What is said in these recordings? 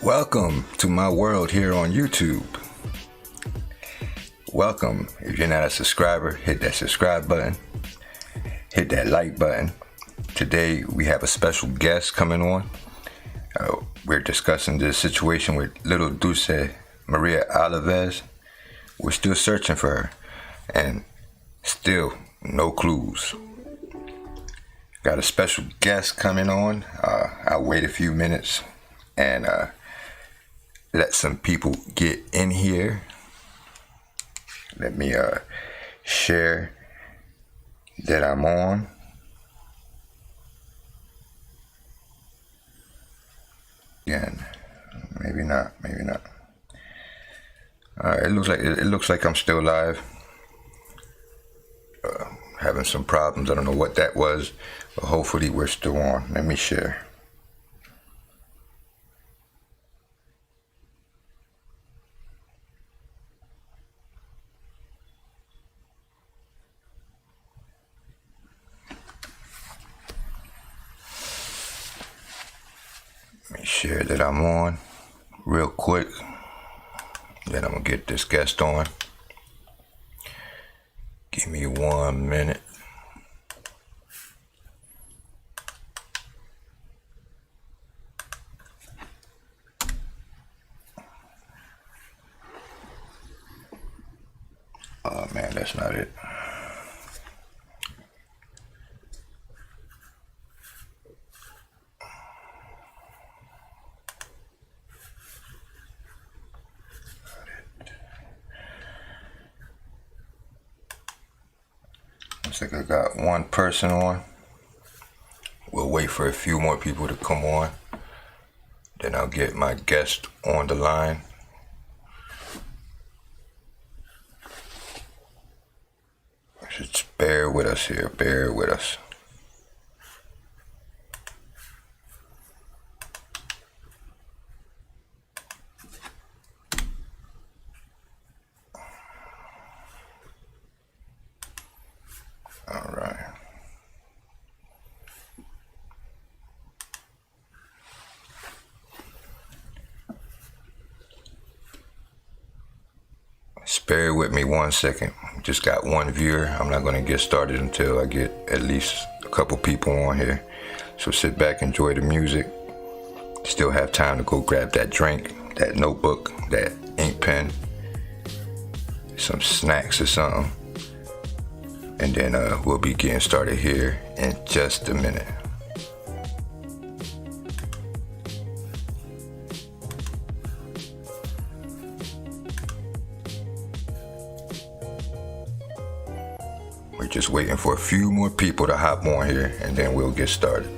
Welcome to my world here on YouTube. Welcome. If you're not a subscriber, hit that subscribe button. Hit that like button. Today we have a special guest coming on. We're discussing the situation with little Dulce Maria Alavez. We're still searching for her and still no clues. Got a special guest coming on. I'll wait a few minutes and let some people get in here. Let me share that I'm on. Again, maybe not. It looks like I'm still live. Having some problems. I don't know what that was, but hopefully we're still on. Let me share. Let me share that I'm on real quick. Then I'm gonna get this guest on. Give me 1 minute. Oh man, that's not it. Looks like I got one person on. We'll wait for a few more people to come on. Then I'll get my guest on the line. Just bear with us here, bear with us. All right. Bear with me 1 second. Just got one viewer. I'm not going to get started until I get at least a couple people on here. So sit back, enjoy the music. Still have time to go grab that drink, that notebook, that ink pen, some snacks or something. And then we'll be getting started here in just a minute. We're just waiting for a few more people to hop on here and then we'll get started.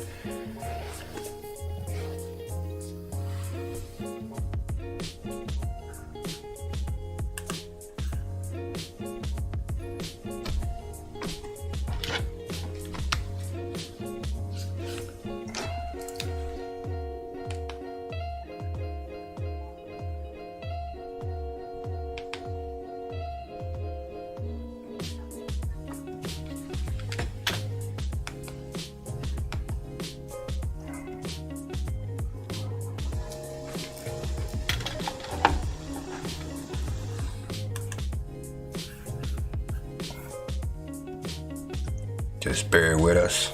Just bear with us.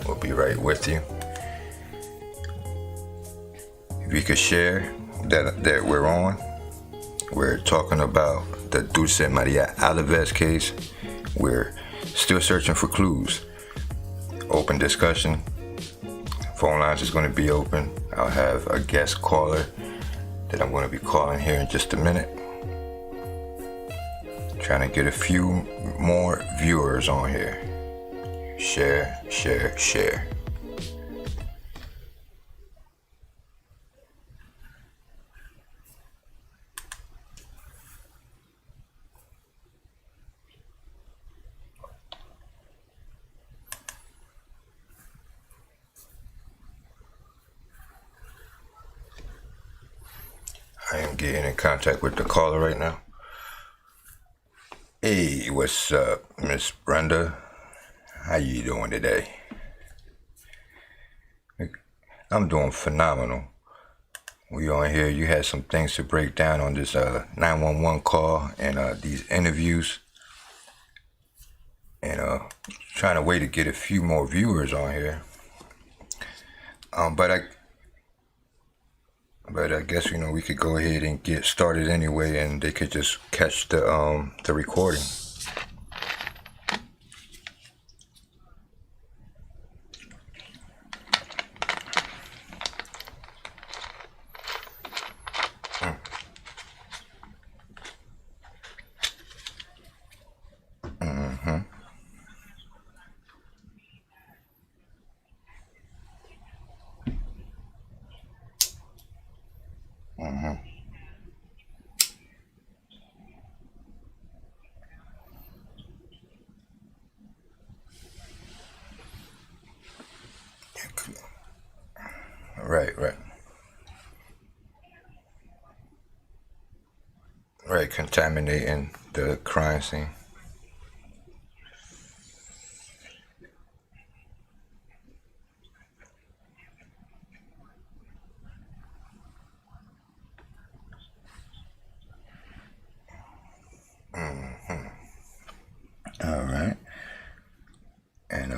We'll be right with you. If you could share that we're on. We're talking about the Dulce Maria Alavez case. We're still searching for clues. Open discussion. Phone lines is going to be open. I'll have a guest caller that I'm going to be calling here in just a minute. Trying to get a few more viewers on here. Share, share, share. I am getting in contact with the caller right now. Hey, what's up, Miss Brenda? How you doing today? I'm doing phenomenal. We on here. You had some things to break down on this 911 call and these interviews, and trying to wait to get a few more viewers on here. But I guess we could go ahead and get started anyway, and they could just catch the recording. Right, contaminating the crime scene. All right. And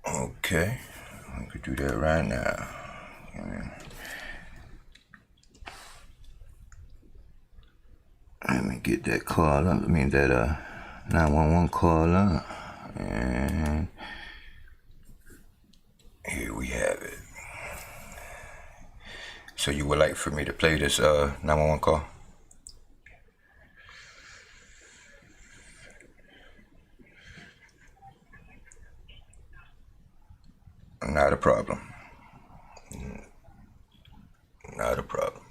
okay, we could do that right now. Let me get that call up. I mean that 911 call up, and here we have it. So you would like for me to play this 911 call? Not a problem. Not a problem.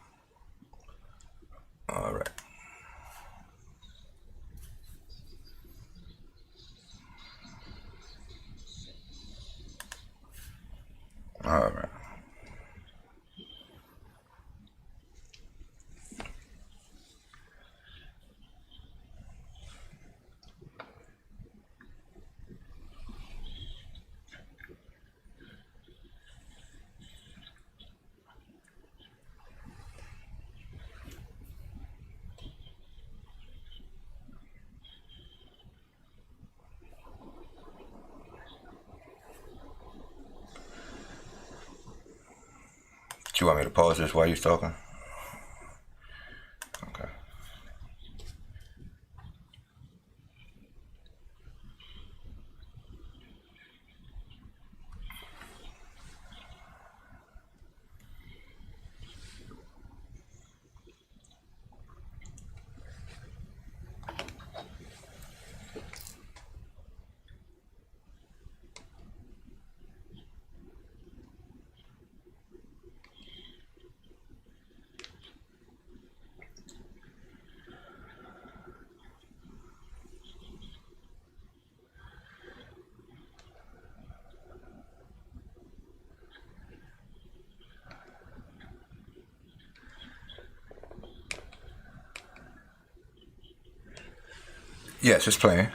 All right. All right. Do you want me to pause this while you're talking? Okay. Yes, it's playing.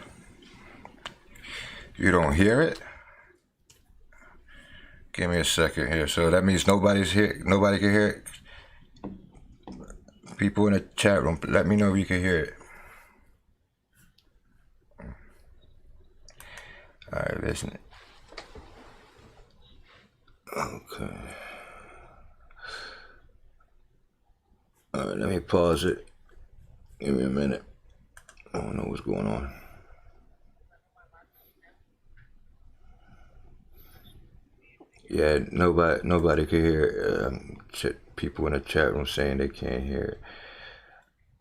You don't hear it? Give me a second here. So that means nobody's here. Nobody can hear it. People in the chat room, let me know if you can hear it. All right, listen. Okay. All right, let me pause it. Give me a minute. I don't know what's going on. Yeah, nobody can hear it. People in the chat room saying they can't hear it.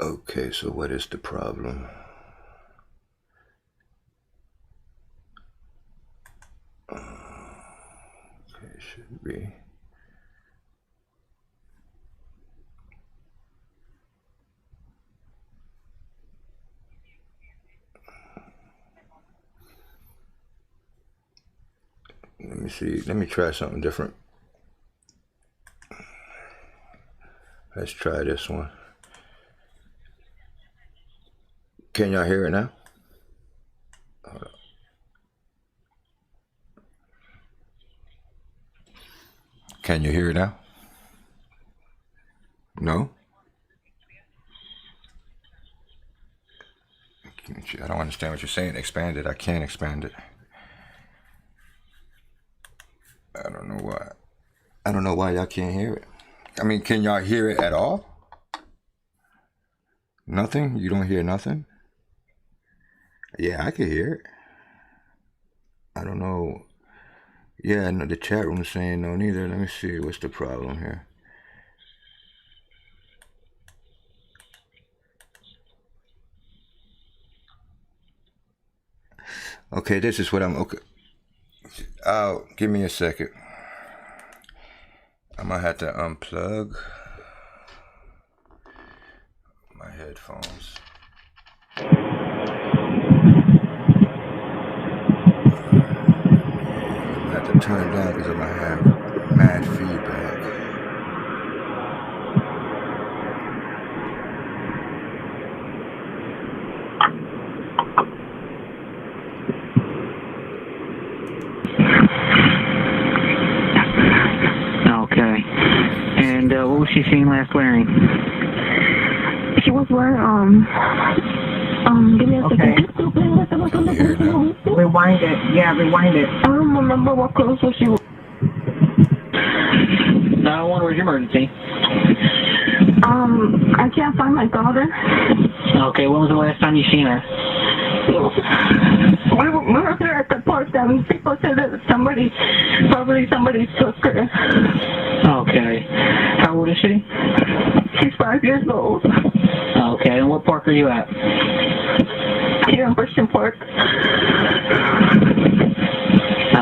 Okay, so what is the problem? Okay, it should be. Let me see. Let me try something different. Let's try this one. Can y'all hear it now? Hold up. Can you hear it now? No? I don't understand what you're saying. Expand it. I can't expand it. I don't know why. I don't know why y'all can't hear it. I mean, can y'all hear it at all? Nothing? You don't hear nothing? Yeah, I can hear it. I don't know. Yeah, no, the chat room is saying no neither. Let me see. What's the problem here? Okay, this is what I'm... Okay. Give me a second. I might have to unplug my headphones. I have to turn it down because I'm going to have mad feedback. Okay. And what was she seen last wearing? She was wearing, give me a second. Rewind it. Yeah, rewind it. I don't remember what clothes was she was. 911, where's your emergency? I can't find my daughter. Okay, when was the last time you seen her? We were there at the park and people said that somebody took her. Okay. How old is she? She's 5 years old. Okay, and what park are you at? Here in Bridgeton Park.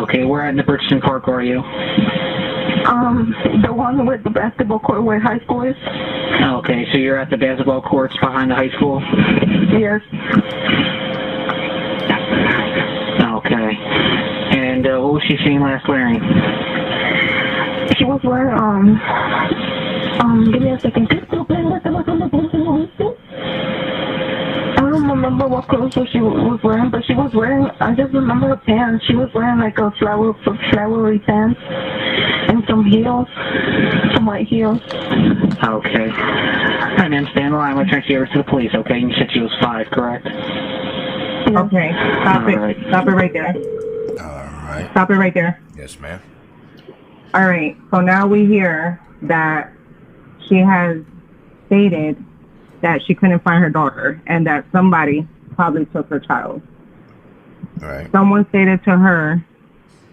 Okay, where at in the Bridgeton Park are you? The one with the basketball court where high school is. Okay, so you're at the basketball courts behind the high school? Yes. Okay. And what was she seen last wearing? She was wearing, give me a second. I don't remember what clothes she was wearing, but she was wearing, I just remember her pants. She was wearing like a flowery pants and some heels, some white heels. Okay. Alright, ma'am, stay on the line. I'm going to transfer you over to the police, okay? You said she was 5, correct? Yeah. Okay, stop it. Right. Stop it right there. Alright. Stop it right there. Yes, ma'am. All right, so now we hear that she has stated that she couldn't find her daughter and that somebody probably took her child. Alright. Someone stated to her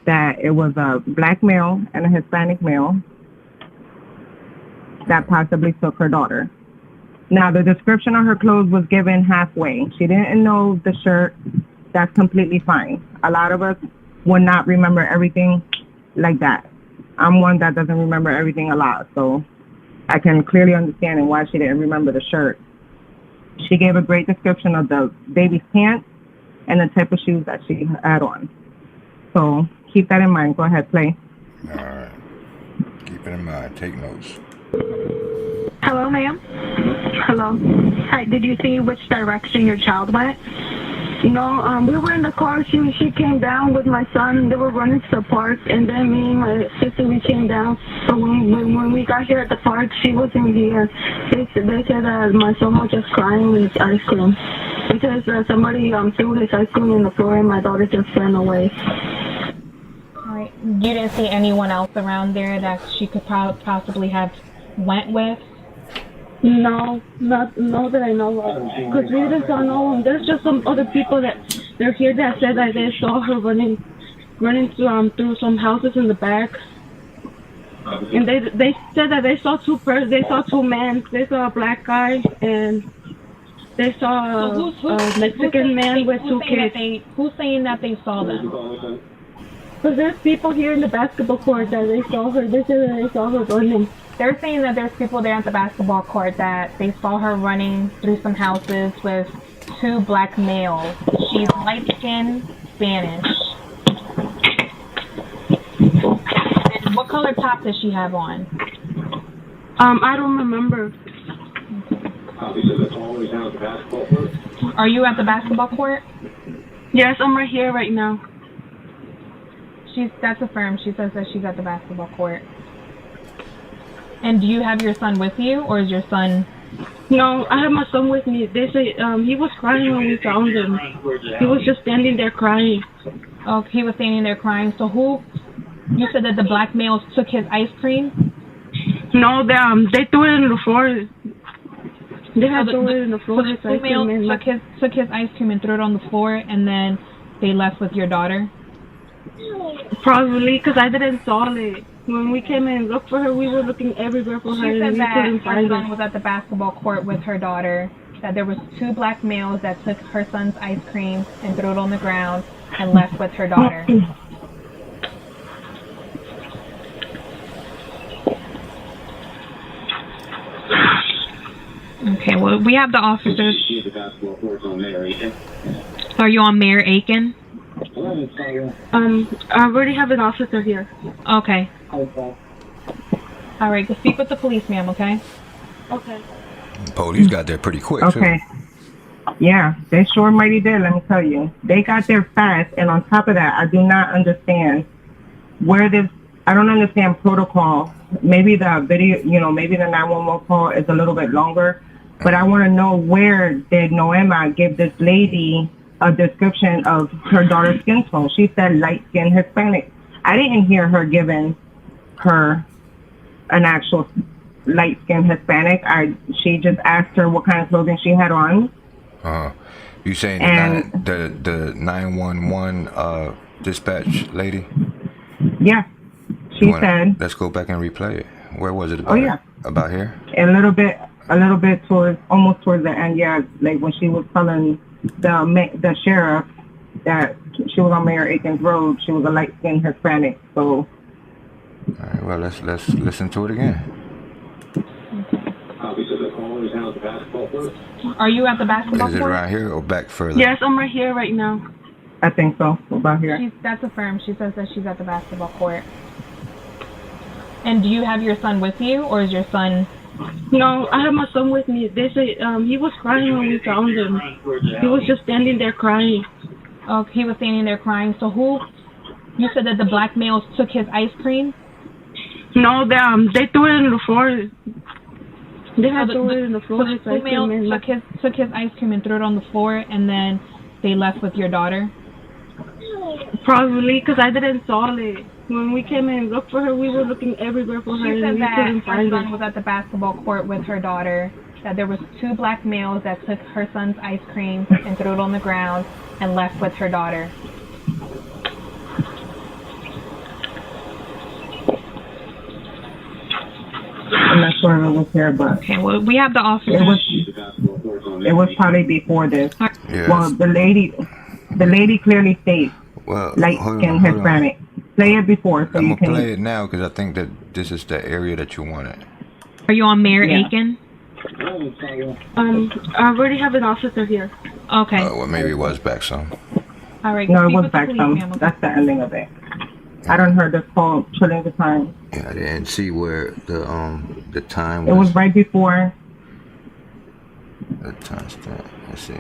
that it was a black male and a Hispanic male that possibly took her daughter. Now, the description of her clothes was given halfway. She didn't know the shirt. That's completely fine. A lot of us would not remember everything like that. I'm one that doesn't remember everything a lot, so I can clearly understand why she didn't remember the shirt. She gave a great description of the baby's pants and the type of shoes that she had on. So keep that in mind. Go ahead, play. All right. Keep it in mind. Take notes. Hello, ma'am. Hello. Hi, did you see which direction your child went? No, we were in the car. She came down with my son. They were running to the park, and then me and my sister, we came down. But when we got here at the park, she wasn't here. They said that my son was just crying with his ice cream because somebody threw his ice cream on the floor, and my daughter just ran away. All right. You didn't see anyone else around there that she could possibly have went with? No, not that I know of. Because we just don't know. There's just some other people that they're here that said that they saw her running through some houses in the back. And they said that they saw two men. They saw a black guy and they saw a Mexican man with two kids. Who's saying that they saw them? Because there's people here in the basketball court that they saw her. They said that they saw her running. They're saying that there's people there at the basketball court that they saw her running through some houses with two black males. She's light-skinned, Spanish. And what color top does she have on? I don't remember. Are you at the basketball court? Yes, I'm right here right now. That's affirmed. She says that she's at the basketball court. And do you have your son with you, or is your son? No, I have my son with me. They say he was crying when we found him. He was just standing there crying. Oh, he was standing there crying. So who? You said that the black males took his ice cream? No, they threw it in the floor. They had threw it in the floor. So the males took his ice cream and threw it on the floor, and then they left with your daughter? Probably, because I didn't saw it. When we came in and looked for her, we were looking everywhere for her. She said and we that couldn't her find son her. was at the basketball court with her daughter, that there was 2 black males that took her son's ice cream and threw it on the ground and left with her daughter. Okay, well, we have the officers. Are you on Mayor Aiken? I already have an officer here. Okay. All right, go speak with the police, ma'am, okay? Okay. Police got there pretty quick, Okay. too. Yeah, they sure mighty did, let me tell you. They got there fast, and on top of that, I do not understand I don't understand protocol. Maybe the video, maybe the 911 call is a little bit longer, but I want to know, where did Noema give this lady a description of her daughter's skin tone? She said light-skinned Hispanic. I didn't hear her giving her an actual light-skinned Hispanic. She just asked her what kind of clothing she had on. You saying the 911 dispatch lady? Yeah. She said, let's go back and replay it. Where was it about? Oh, yeah. About here? a little bit almost towards the end, yeah, like when she was telling the sheriff that she was on Mayor Aiken's Road, she was a light-skinned Hispanic. So, all right, well, let's listen to it again. Are you at the basketball court? Is it around here or back further? Yes, I'm right here right now. I think so, about here. That's affirmed. She says that she's at the basketball court. And do you have your son with you, or is your son? No, I have my son with me. They say he was crying when we found him. He was just standing there crying. Oh, he was standing there crying. So who? You said that the black males took his ice cream? No, they threw it in the floor. They had threw it in the floor. So the 2 males took his ice cream and threw it on the floor, and then they left with your daughter? Probably, because I didn't saw it. When we came in and looked for her, we were looking everywhere for her. She said and we that couldn't her find son her. was at the basketball court with her daughter, that there was 2 black males that took her son's ice cream and threw it on the ground and left with her daughter. I'm not sure if it was here, but Okay, well, we have the officers. it was probably before this. Yes. Well, the lady clearly states light-skinned Hispanic. Play it before so I'm you gonna can. play it now because I think that this is the area that you wanted. Are you on Mayor Yeah. Aiken? I already have an officer here. Okay. Well, maybe it was back some. All right. No, it speak was with the back police, some. ma'am, okay? That's the ending of it. I don't heard this call trillions of times. Yeah, I didn't see where the time It was. was right before. The time stamp. Let's see.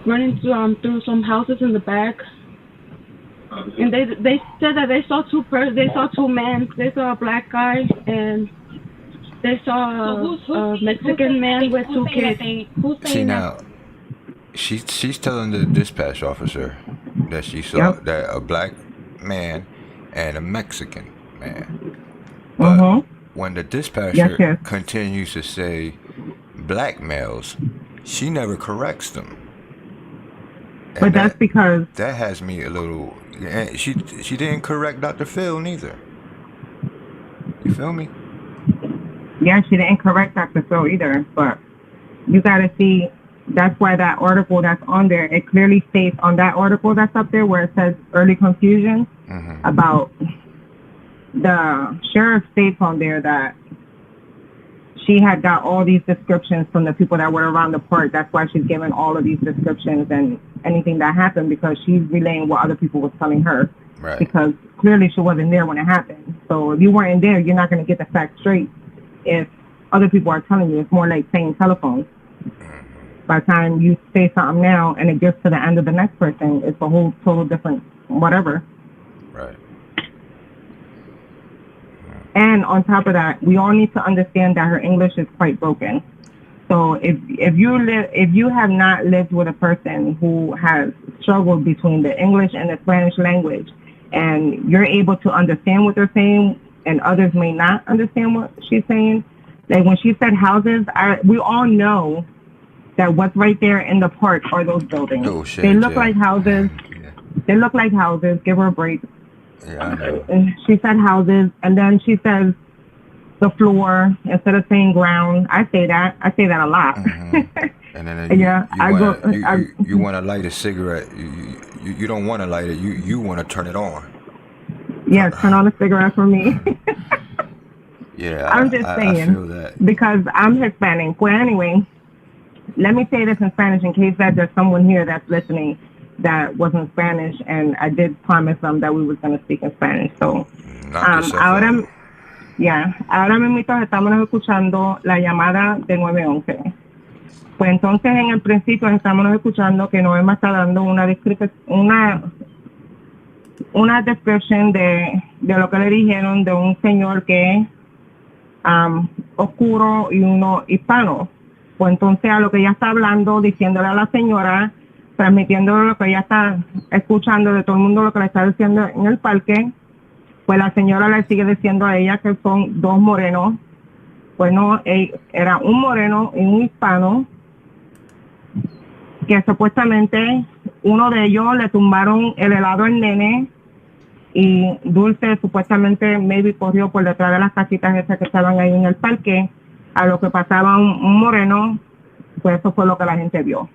Running through some houses in the back. And they said that they saw two men. They saw a black guy and they saw a Mexican man with 2 kids. Who's See saying now, she's telling the dispatch officer that she saw that a black man and a Mexican man. But when the dispatcher continues to say black males, she never corrects them. And But that's because that has me a little. And she didn't correct Dr. Phil neither. You feel me? yeah, she didn't correct Dr. Phil either. But you gotta see. That's why that article that's on there, it clearly states on that article that's up there where it says early confusion about the sheriff states on there that she had got all these descriptions from the people that were around the park. That's why she's giving all of these descriptions and anything that happened, because she's relaying what other people was telling her. Right. Because clearly she wasn't there when it happened. So if you weren't there, you're not going to get the facts straight if other people are telling you. It's more like saying telephones. By the time you say something now and it gets to the end of the next person, it's a whole total different whatever. Right. And on top of that, we all need to understand that her English is quite broken. So if you have not lived with a person who has struggled between the English and the Spanish language, and you're able to understand what they're saying, and others may not understand what she's saying, like when she said houses, we all know that what's right there in the park are those buildings. Oh, shit, they look yeah. like houses. Yeah. They look like houses. Give her a break. Yeah, I know. And she said houses, and then she says the floor instead of saying ground. I say that a lot. Mm-hmm. And then you want to light a cigarette. You don't want to light it. You want to turn it on. Yeah, turn on a cigarette for me. Yeah, I'm just saying, I feel that. because I'm Hispanic. Well, anyway, let me say this in Spanish in case that there's someone here that's listening that wasn't Spanish, and I did promise them that we was going to speak in Spanish. So, ahora mismo estamos escuchando la llamada de 911. Pues entonces en el principio estamos escuchando que Noema está dando una descripción de lo que le dijeron de un señor que es oscuro y uno hispano. Pues entonces a lo que ella está hablando, diciéndole a la señora, transmitiéndole lo que ella está escuchando de todo el mundo, lo que le está diciendo en el parque, pues la señora le sigue diciendo a ella que son dos morenos. Pues no, era un moreno y un hispano, que supuestamente uno de ellos le tumbaron el helado al nene, y Dulce supuestamente maybe corrió por detrás de las casitas esas que estaban ahí en el parque, a lo que pasaba un moreno. Pues eso fue lo que la gente vio.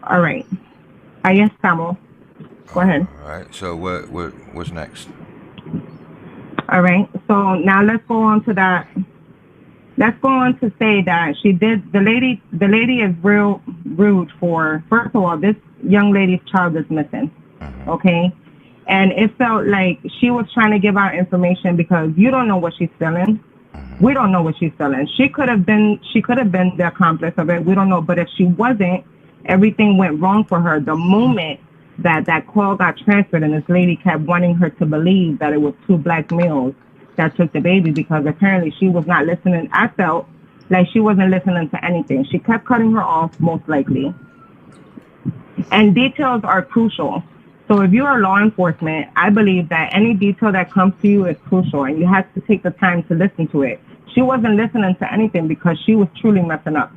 All right. Ahí estamos. Go ahead. All right. So what's next? All right. So now let's go on to that. Let's go on to say that the lady is real rude for, first of all, this young lady's child is missing. Mm-hmm. Okay? And it felt like she was trying to give out information because you don't know what she's selling. Mm-hmm. We don't know what she's selling. She could have been the accomplice of it. We don't know. But if she wasn't, everything went wrong for her. The moment that call got transferred and this lady kept wanting her to believe that it was two black males that took the baby, because apparently she was not listening. I felt like she wasn't listening to anything. She kept cutting her off, most likely. And details are crucial. So if you are law enforcement, I believe that any detail that comes to you is crucial, and you have to take the time to listen to it. She wasn't listening to anything because she was truly messing up.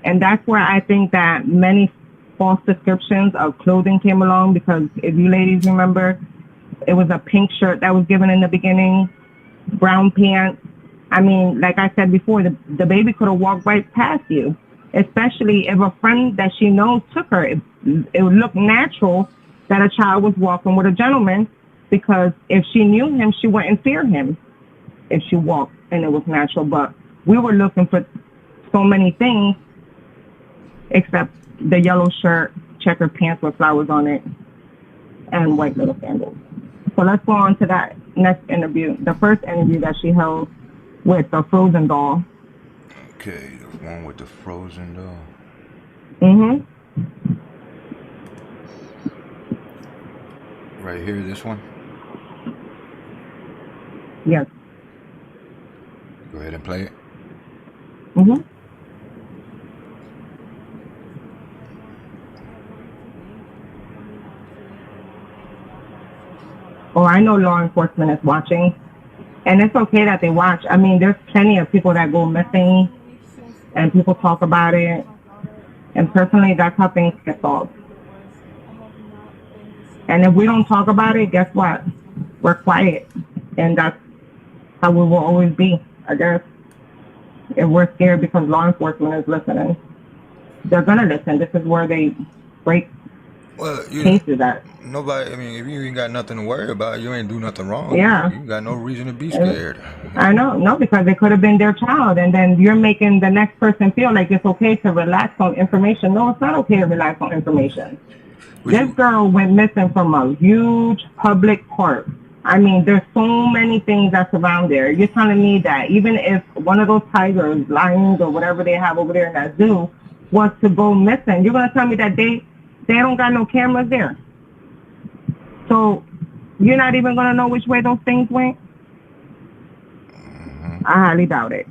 And that's where I think that many false descriptions of clothing came along, because if you ladies remember, it was a pink shirt that was given in the beginning, brown pants. I mean, like I said before, the baby could have walked right past you, especially if a friend that she knows took her. It would look natural that a child was walking with a gentleman, because if she knew him, she wouldn't fear him if she walked and it was natural. But we were looking for so many things except the yellow shirt, checkered pants with flowers on it, and white little sandals. So let's go on to that next interview, the first interview that she held with the Frozen doll. Okay, the one with the Frozen doll. Mm-hmm. Right here, this one? Yes. Go ahead and play it. Mm-hmm. Oh, I know law enforcement is watching, and it's okay that they watch. I mean, there's plenty of people that go missing, and people talk about it, and personally, that's how things get solved. And if we don't talk about it, guess what? We're quiet, and that's how we will always be, I guess. If we're scared because law enforcement is listening, they're gonna listen. This is where they break cases at. Nobody, I mean, if you ain't got nothing to worry about, you ain't do nothing wrong. Yeah. You got no reason to be scared. I know, no, because it could have been their child, and then you're making the next person feel like it's okay to relax on information. No, it's not okay to relax on information. This girl went missing from a huge public park. I mean, there's so many things that's around there. You're telling me that even if one of those tigers, lions, or whatever they have over there in that zoo was to go missing, you're going to tell me that they don't got no cameras there. So you're not even going to know which way those things went? I highly doubt it.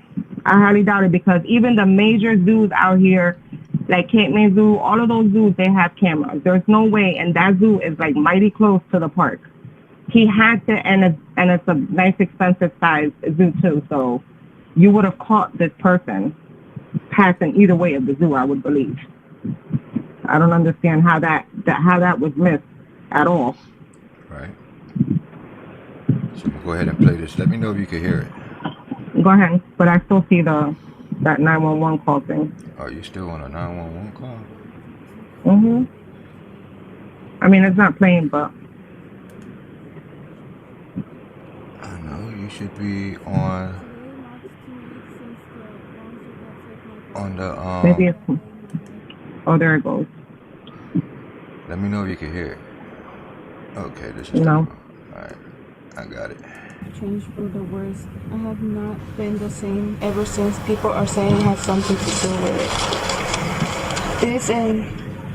I highly doubt it because even the major zoos out here, like Cape May Zoo, all of those zoos, they have cameras. There's no way, and that zoo is like mighty close to the park. He had to, and it's a nice, expensive size zoo too. So you would have caught this person passing either way of the zoo, I would believe. I don't understand how that was missed at all. Right. So go ahead and play this. Let me know if you can hear it. Go ahead, but I still see that 911 call thing. Are you still on a 911 call? I mean, it's not playing, but I know you should be on the maybe it's. Oh, there it goes. Let me know if you can hear it. Okay, this is No. Alright, I got it. Changed for the worse. I have not been the same ever since. People are saying it has something to do with it.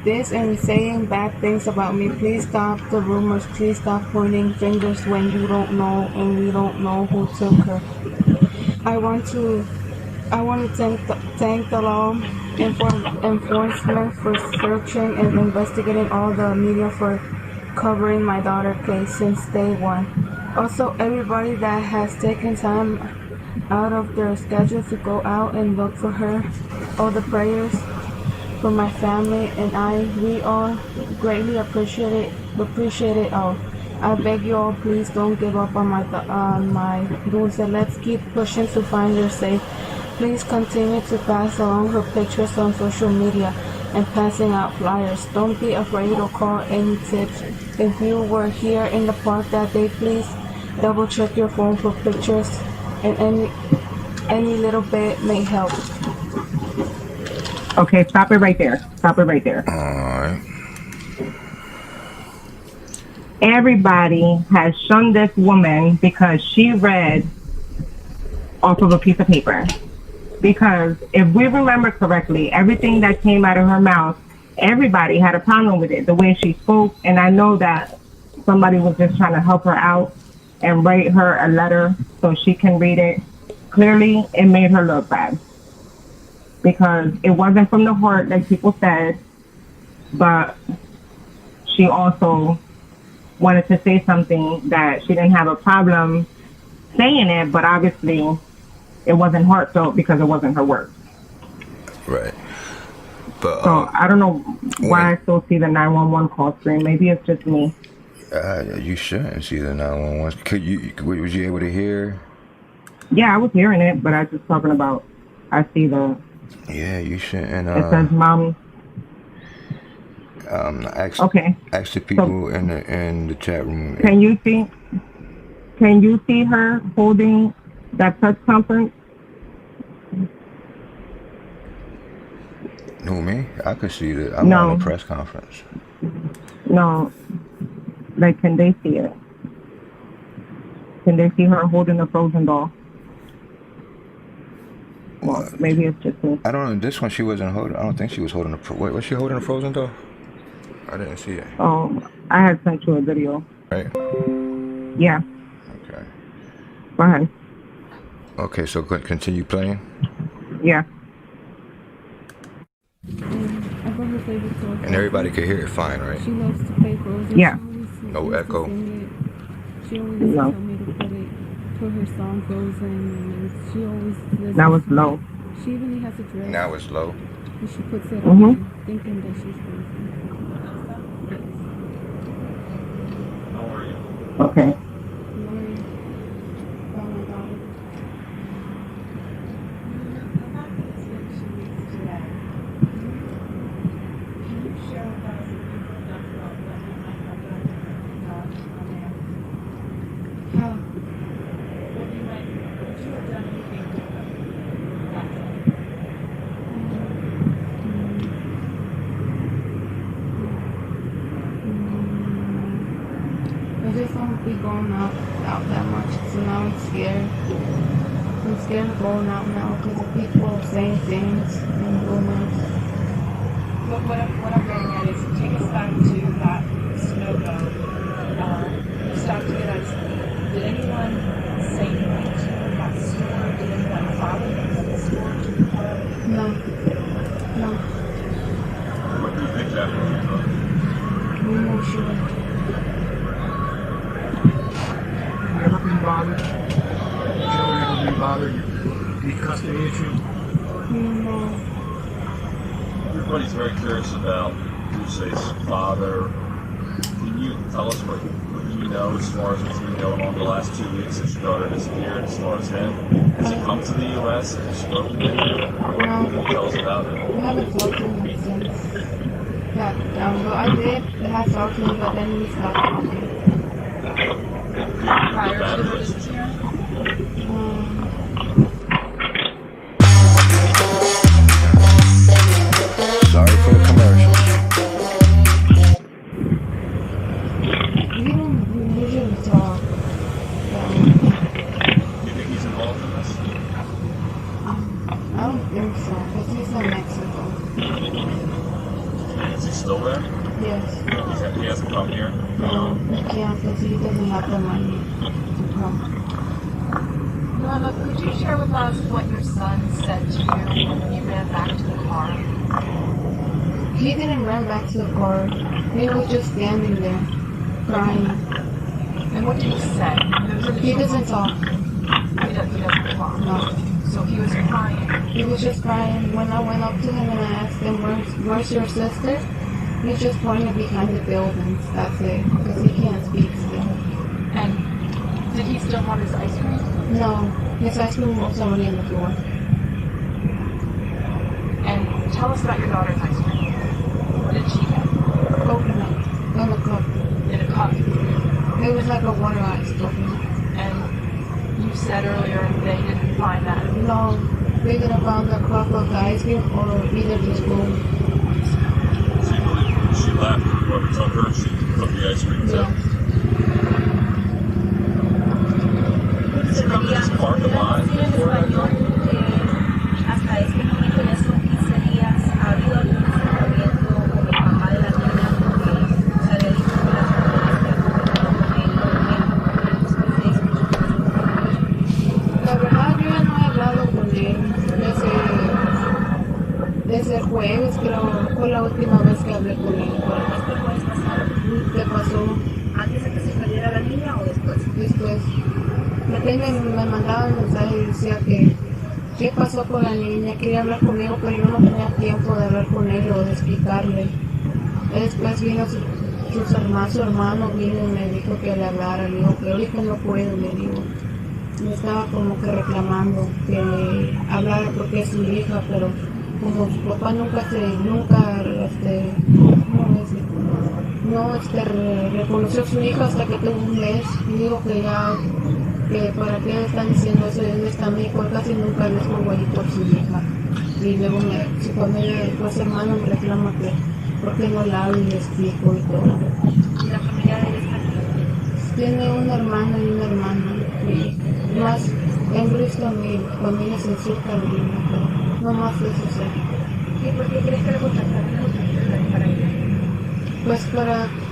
This and saying bad things about me. Please stop the rumors. Please stop pointing fingers when you don't know and we don't know who took her. I want to thank the law enforcement for searching and investigating all the media for covering my daughter's case since day one. Also, everybody that has taken time out of their schedule to go out and look for her. All the prayers for my family and we all greatly appreciate it all. I beg you all, please don't give up on my Dulce. Let's keep pushing to find her safe. Please continue to pass along her pictures on social media and passing out flyers. Don't be afraid to call any tips. If you were here in the park that day, please double check your phone for pictures, and any little bit may help. Okay, stop it right there. Stop it right there. Alright. Everybody has shunned this woman because she read off of a piece of paper. Because if we remember correctly, everything that came out of her mouth, everybody had a problem with it, the way she spoke. And I know that somebody was just trying to help her out and write her a letter so she can read it. Clearly, it made her look bad. Because it wasn't from the heart, like people said, but she also wanted to say something that she didn't have a problem saying it, but obviously it wasn't heartfelt because it wasn't her words. Right. But So I don't know why I still see the 911 call screen. Maybe it's just me. you shouldn't see the 911. Was you able to hear? Yeah, I was hearing it, but I was just talking about, I see the, Yeah, you shouldn't. it says mom. Okay. Ask the people in the chat room. Can you see her holding that press conference? Who, me? I could see that. I'm on the press conference. No. Like, can they see it? Can they see her holding the frozen doll? Well, maybe it's just me. I don't know. This one she wasn't holding. I don't think she was holding a. Wait, was she holding a frozen doll? I didn't see it. Oh, I had sent you a video. Right. Yeah. Okay. Go ahead. Okay, so continue playing. Yeah. And everybody could hear it fine, right? She loves to play Frozen. Yeah. No echo. She always tell me to put her song Frozen, and she always listens. That was low. She really has a dress. Now it's low. And she puts it on, thinking that she's Frozen. Okay. I just don't be going out that much, so now I'm scared. I'm scared of going out now because of people saying things and rumors. What I'm getting at is take us back to that snow dome. You stopped to get ice cream. Did anyone say anything to you about the store? Did custody issue? No. Everybody's very curious about Dulce's father. Can you tell us what you know as far as what's been going on the last 2 weeks since your daughter disappeared, as far as him? Has he come to the U.S.? Have you spoken to him? No. Can you tell us about it? We haven't talked to him since that. Well, I did have talked to him, but then we stopped talking. Prior to the disappearance? Sorry for the commercials. We don't usually talk. Do you think he's involved in this? I don't think so, because he's in Mexico. Is he still there? Yes. He hasn't come here? No, he can't because he doesn't have the money to come. Mama, could you share with us what your son said to you when you ran back to the car? He didn't run back to the car. He was just standing there, crying. And what did he say? He doesn't talk. He doesn't talk. No. So he was crying. He was just crying. When I went up to him and I asked him, where's your sister? He just pointed behind the buildings. That's it. Because he can't speak still. And did he still want his ice cream? No. His ice cream was already on the floor. And tell us about your daughter's ice cream. What did she get? Coconut. On the cup. In a cup. It was like a water ice coconut. And you said earlier they didn't find that. No. They didn't find the cup of the ice cream or either the spoon. So you believe when she left, whoever took her, she took the ice cream too? Yeah. Did you come to this park alive before that night? Hasta este momento, en estos 15 días, ha habido algún acercamiento con el papá de la niña porque se había dicho que la La verdad, yo ya no he hablado con él desde el jueves, creo, fue la última vez que hablé con él. ¿Qué pasó? ¿Antes de que se perdiera la niña o después? Después. Me mandaban mensajes y decía que qué pasó con la niña, quería hablar conmigo, pero yo no tenía tiempo de hablar con él o de explicarle. Después vino su hermano vino y me dijo que le hablara, le dijo que ahorita no puedo, le digo. Me estaba como que reclamando que hablara porque es su hija, pero como su papá nunca reconoció a su hija hasta que tuvo un mes, digo que ya, que para qué le están diciendo eso, él está en México, casi nunca le estuvo ahí por su hija. Y luego su familia, pues hermano me reclama que por qué no la hablo y le explico y todo. ¿Y la familia de él está aquí? Tiene una hermana y una hermana, y más en Bristol mi familia es en Sur Carolina, pero no más eso sé. ¿Y por qué crees que lo contactaron para ir? Pues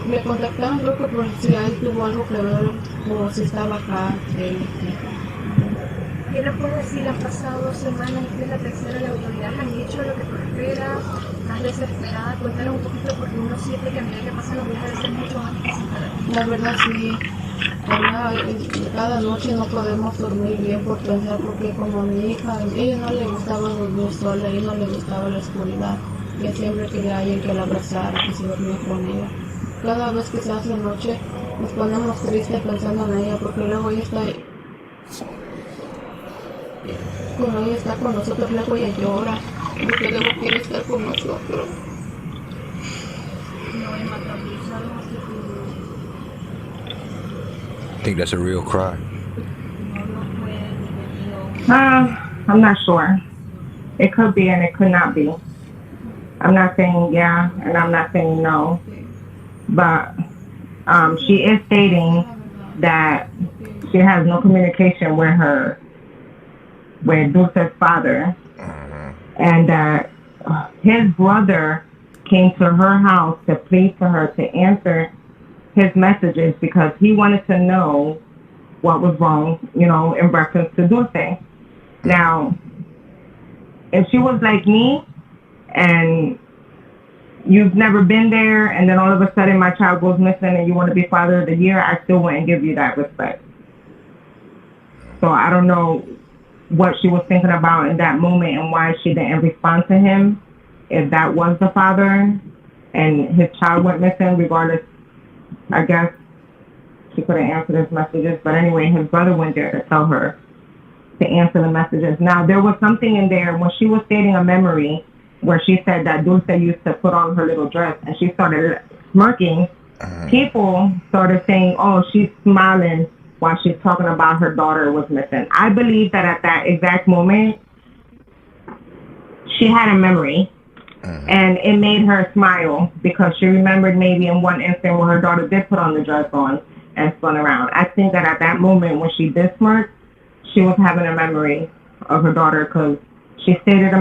me contactaron creo que por si él tuvo algo que ver o si estaba acá. ¿Qué le puedo decir? Han pasado 2 semanas, esta es la tercera, las autoridades han dicho lo que tú esperas, estás desesperada, cuéntanos un poquito porque uno siente que a medida que pasan los días debe ser mucho más difícil para ti. La verdad sí, cada noche no podemos dormir bien por pensar porque como a mi hija, a ella no le gustaba dormir sola, a ella no le gustaba la oscuridad, que siempre quería alguien que la abrazara, que se dormía con ella. Cada vez que se hace noche nos ponemos tristes pensando en ella porque luego ella está cuando ella está con nosotros, luego ella llora porque luego quiere estar con nosotros. No es matabilizado. Think that's a real cry? I'm not sure. It could be and it could not be. I'm not saying yeah and I'm not saying no. But she is stating that she has no communication with Dulce's father, and that his brother came to her house to plead for her to answer his messages because he wanted to know what was wrong, in reference to Dulce. Now, if she was like me and you've never been there and then all of a sudden my child goes missing and you want to be father of the year, I still wouldn't give you that respect. So I don't know what she was thinking about in that moment and why she didn't respond to him, if that was the father and his child went missing, regardless, I guess she couldn't answer his messages. But anyway, his brother went there to tell her to answer the messages. Now, there was something in there when she was stating a memory where she said that Dulce used to put on her little dress, and she started smirking. People started saying, oh, she's smiling while she's talking about her daughter was missing. I believe that at that exact moment, she had a memory, and it made her smile because she remembered maybe in one instant when her daughter did put on the dress on and spun around. I think that at that moment when she did smirk, she was having a memory of her daughter because she stated,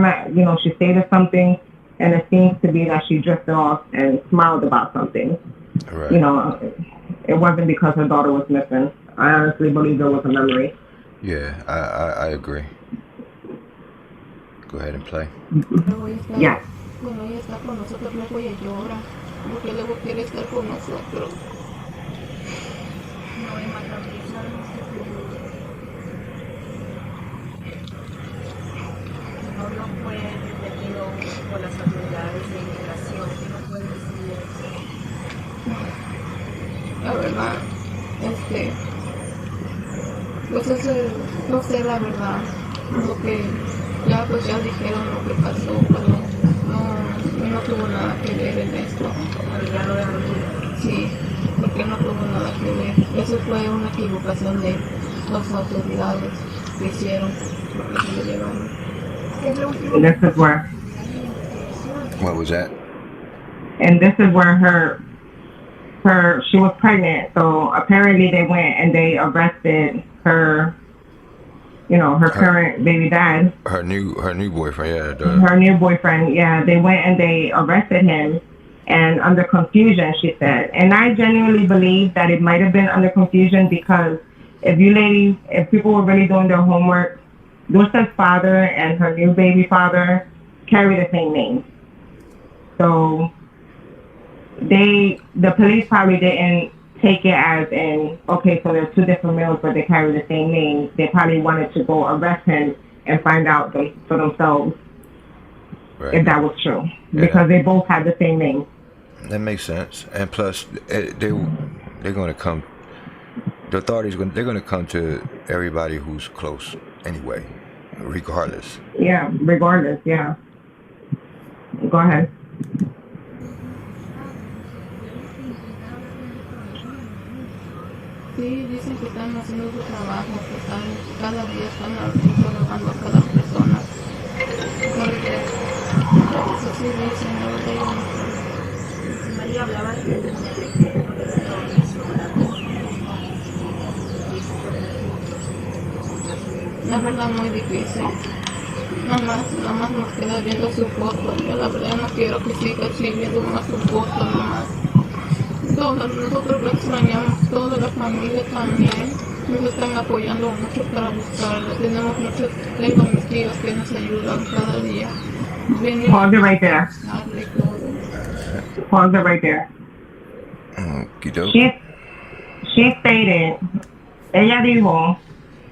she stated something, and it seems to be that she drifted off and smiled about something. Right. It wasn't because her daughter was missing. I honestly believe there was a memory. Yeah, I agree. Go ahead and play. Yes. Bueno, ella está con nosotros, luego ella llora, porque luego quiere estar con nosotros. No, Emma, también sabemos que tu novio fue detenido por las autoridades de inmigración. ¿Qué no puedes decir eso? La verdad, pues no sé la verdad, lo que ya dijeron lo que pasó, pero no tuvo nada que ver en esto. Ya lo dejaron. Sí, porque no tuvo nada que ver. Eso fue una equivocación de las autoridades que hicieron, porque se lo llevaron. And this is where, What was that? and this is where she was pregnant. So apparently they went and they arrested her, her current baby dad. Her new boyfriend, yeah. Her new boyfriend, yeah. They went and they arrested him, and under confusion, she said. And I genuinely believe that it might have been under confusion because if people were really doing their homework, Dulce's father and her new baby father carry the same name. So the police probably didn't take it as in, okay, so there's two different males, but they carry the same name. They probably wanted to go arrest him and find out for themselves if that was true, because they both had the same name. That makes sense. And plus, they're going to come. The authorities they're going to come to everybody who's close anyway, regardless. Yeah, regardless. Yeah. Go ahead. Sí, dicen que están haciendo su trabajo, que cada día están interrogando a cada persona. Eso sí dicen, no lo digo. María hablaba de la verdad muy difícil. Nada más nos queda viendo su foto. Yo la verdad no quiero que siga así viendo más su foto nomás. Nosotros lo extrañamos, toda la familia también. Nos están apoyando mucho para buscarlo. Tengo mis tíos que nos ayudan cada día. Pause it right there. Pause it right there. She stated, ella dijo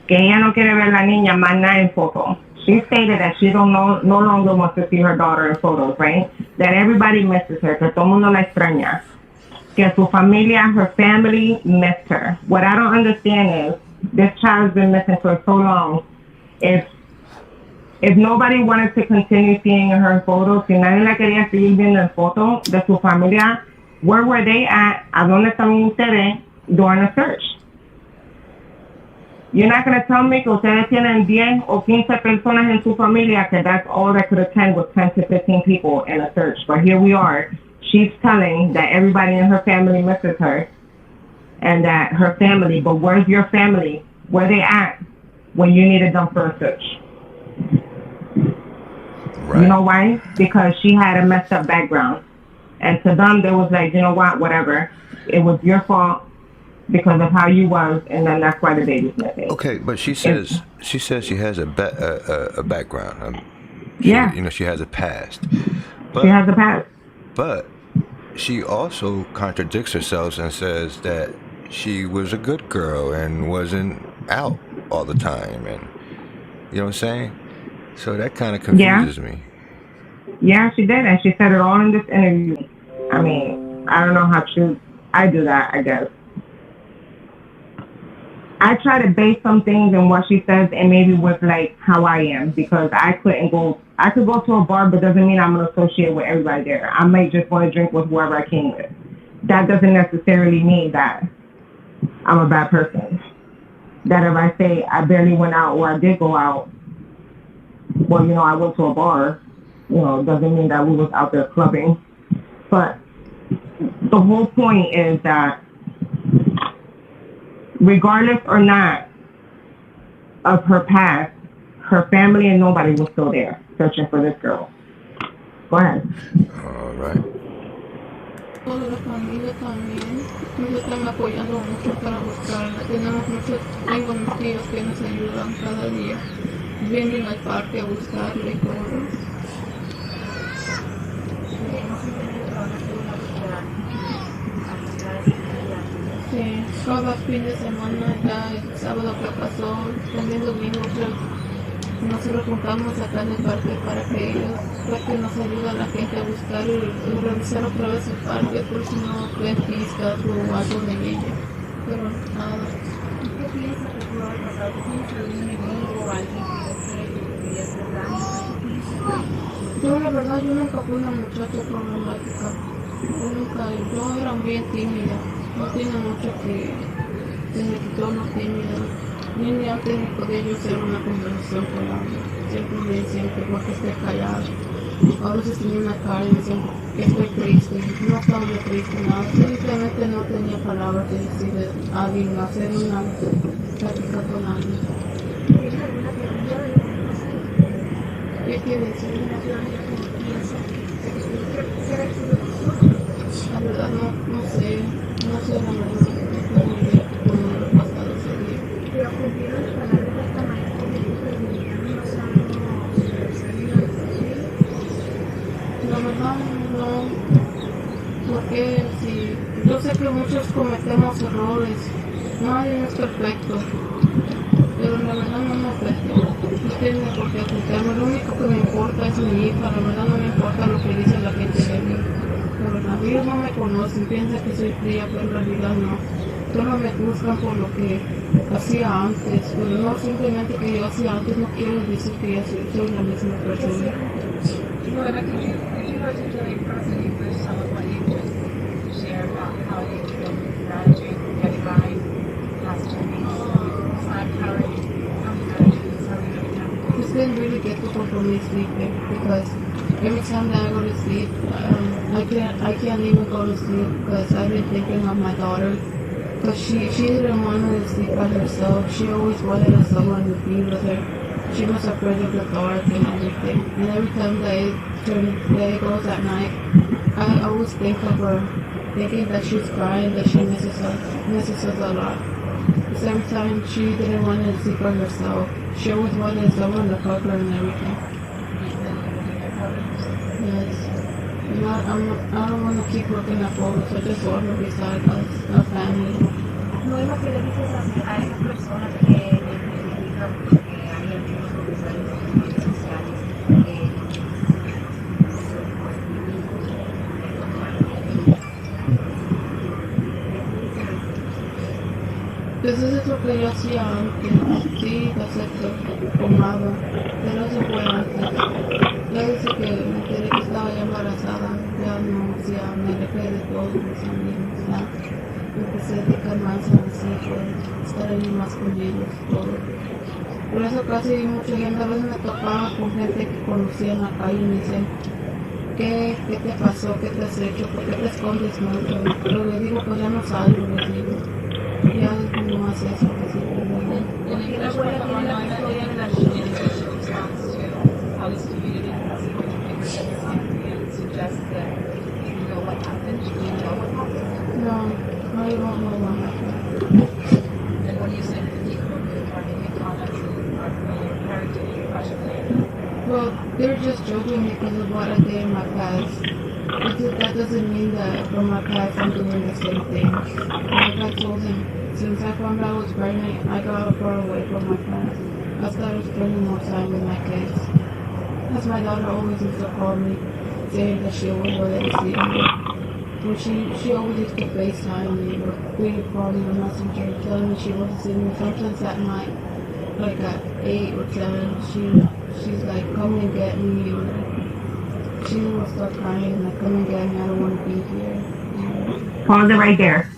que ella no quiere ver la niña más nada en foto. She stated that she no longer wants to see her daughter in photos, right? That everybody misses her, que todo el mundo la extraña. Que su familia, her family missed her. What I don't understand is, this child's been missing for so long. If nobody wanted to continue seeing her in photos, si nadie la quería seguir viendo en foto de su familia, where were they at? ¿A dónde estaban ustedes during the search? You're not going to tell me que ustedes tienen 10 o 15 personas en su familia, que that's all that could attend was 10 to 15 people in a search. But here we are. She's telling that everybody in her family misses her and that her family, but where's your family? Where they at when you needed them for a search? Right. You know why? Because she had a messed up background. And to them, they was like, you know what, whatever. It was your fault because of how you was, and then that's why the baby's missing. Okay, but she says she has a background. She has a past. But, she has a past. But she also contradicts herself and says that she was a good girl and wasn't out all the time. And You know what I'm saying? So that kind of Yeah. confuses me. Yeah, she did, and she said it all in this interview. I mean, I don't know how true I do that, I guess. I try to base some things in what she says and maybe with like how I am, because I could go to a bar, but doesn't mean I'm going to associate with everybody there. I might just want to drink with whoever I came with. That doesn't necessarily mean that I'm a bad person. That if I say I barely went out or I did go out, well, you know, I went to a bar, you know, doesn't mean that we was out there clubbing. But the whole point is that regardless or not of her past, her family and nobody was still there searching for this girl. Go ahead. All right. Toda la familia también nos están apoyando mucho para buscarla. Tengo mis tíos que nos ayudan cada día. Vienen al parque a buscarla y todo. Sí, cada fin de semana, ya el sábado que pasó, también domingo, nos rejuntamos acá en el parque para que nos ayude a la gente a buscar y revisar otra vez el parque por si no ven pistas o algo de ella. Pero nada. ¿Qué piensas que pudo haber pasado? ¿Tienes algún enemigo o alguien que quería hacer daño? Yo la verdad, yo nunca fui una muchacha problemática. Yo era bien tímida. No tiene mucho que se me quitó lo tímida. Ni antes ni podía yo hacer una conversación con alguien. Siempre me decían que porque esté callada. A veces tenía una cara y me decían que estoy triste. No estaba yo triste, nada. Simplemente no tenía palabras de decirle a alguien, hacer una plática con alguien. ¿Tienes alguna teoría de lo que pasa? ¿Qué quiere decir? ¿Una teoría que piensas que será que lo pasó? La verdad no sé la verdad. No tengo idea de cómo lo ha pasado ese día. Pero cumplieron las palabras de esta maestra que dijo que no sabemos si La verdad no, porque si yo sé que muchos cometemos errores, nadie es perfecto, pero la verdad no me afecta, no tiene por qué afectarme, lo único que me importa es mi hija, la verdad no me importa lo que dice la gente de mí, pero ellos no me conocen, piensan que soy fría, pero en realidad no, solo me buscan por lo que hacía antes, pero no simplemente que yo hacía antes, no quiero decir que ya soy la misma persona. Well, if you go to the person you first saw, what you just share about how you feel managing everybody has to be. It's like how are you managing something? It's been really difficult for me sleeping because every time that I go to sleep, I can't even go to sleep because I've been thinking of my daughter. Because she didn't want me to sleep by herself. She always wanted someone to be with her. She was afraid of the dark and everything. And every time that it goes at night, I always think of her, thinking that she's crying, that she misses us a lot. Because every time she didn't want to sleep by herself, she always wanted someone to hug her and everything. Yes. You know, I don't want to keep looking at photos. I just want her beside us, our family. No es lo que le dices a esas personas que identifican porque hay algunos comentarios en redes sociales Pues eso es lo que yo hacía antes. Sí, acepto, fumaba, pero eso fue antes. Ya desde que me enteré que estaba ya embarazada, ya me alejé de todos mis amigos, ya me empecé a dedicar más a mis hijos, estar ahí más con ellos, todo. Por eso casi mucha gente, a veces me topaba con gente que conocía en la calle y me decían, ¿qué te pasó? ¿Qué te has hecho? ¿Por qué te escondes mucho? Pero le digo, pues ya no salgo, les digo. Ya no más eso, así que That's what I want to know in that initial response to how this community has and suggest that you know what happened. Do you know what happened? no, I don't know what happened. And what do you say to the people who are making comments and are comparing to your question? Well, they're just joking because of what I did in my past. That doesn't mean that from my past I'm doing the same thing. Like I told him, since I found out I was pregnant, I got far away from my past. I started spending more time with my kids. As my daughter always used to call me, saying that she always wanted to see me. But she always used to FaceTime me or video call me on Messenger, telling me she wanted to see me. Sometimes at night, like at 8 or 7, she's like, come and get me. Or she will start crying, like, come and get me, I don't want to be here. Pause it right there.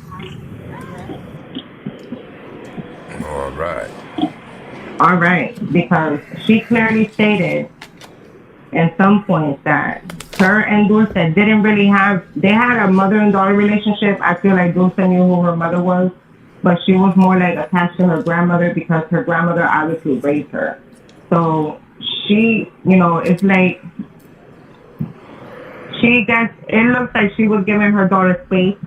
All right, because she clearly stated in some points that her and Dulce didn't really they had a mother and daughter relationship. I feel like Dulce knew who her mother was, but she was more like attached to her grandmother because her grandmother obviously raised her. So she, it's like, it looks like she was giving her daughter space,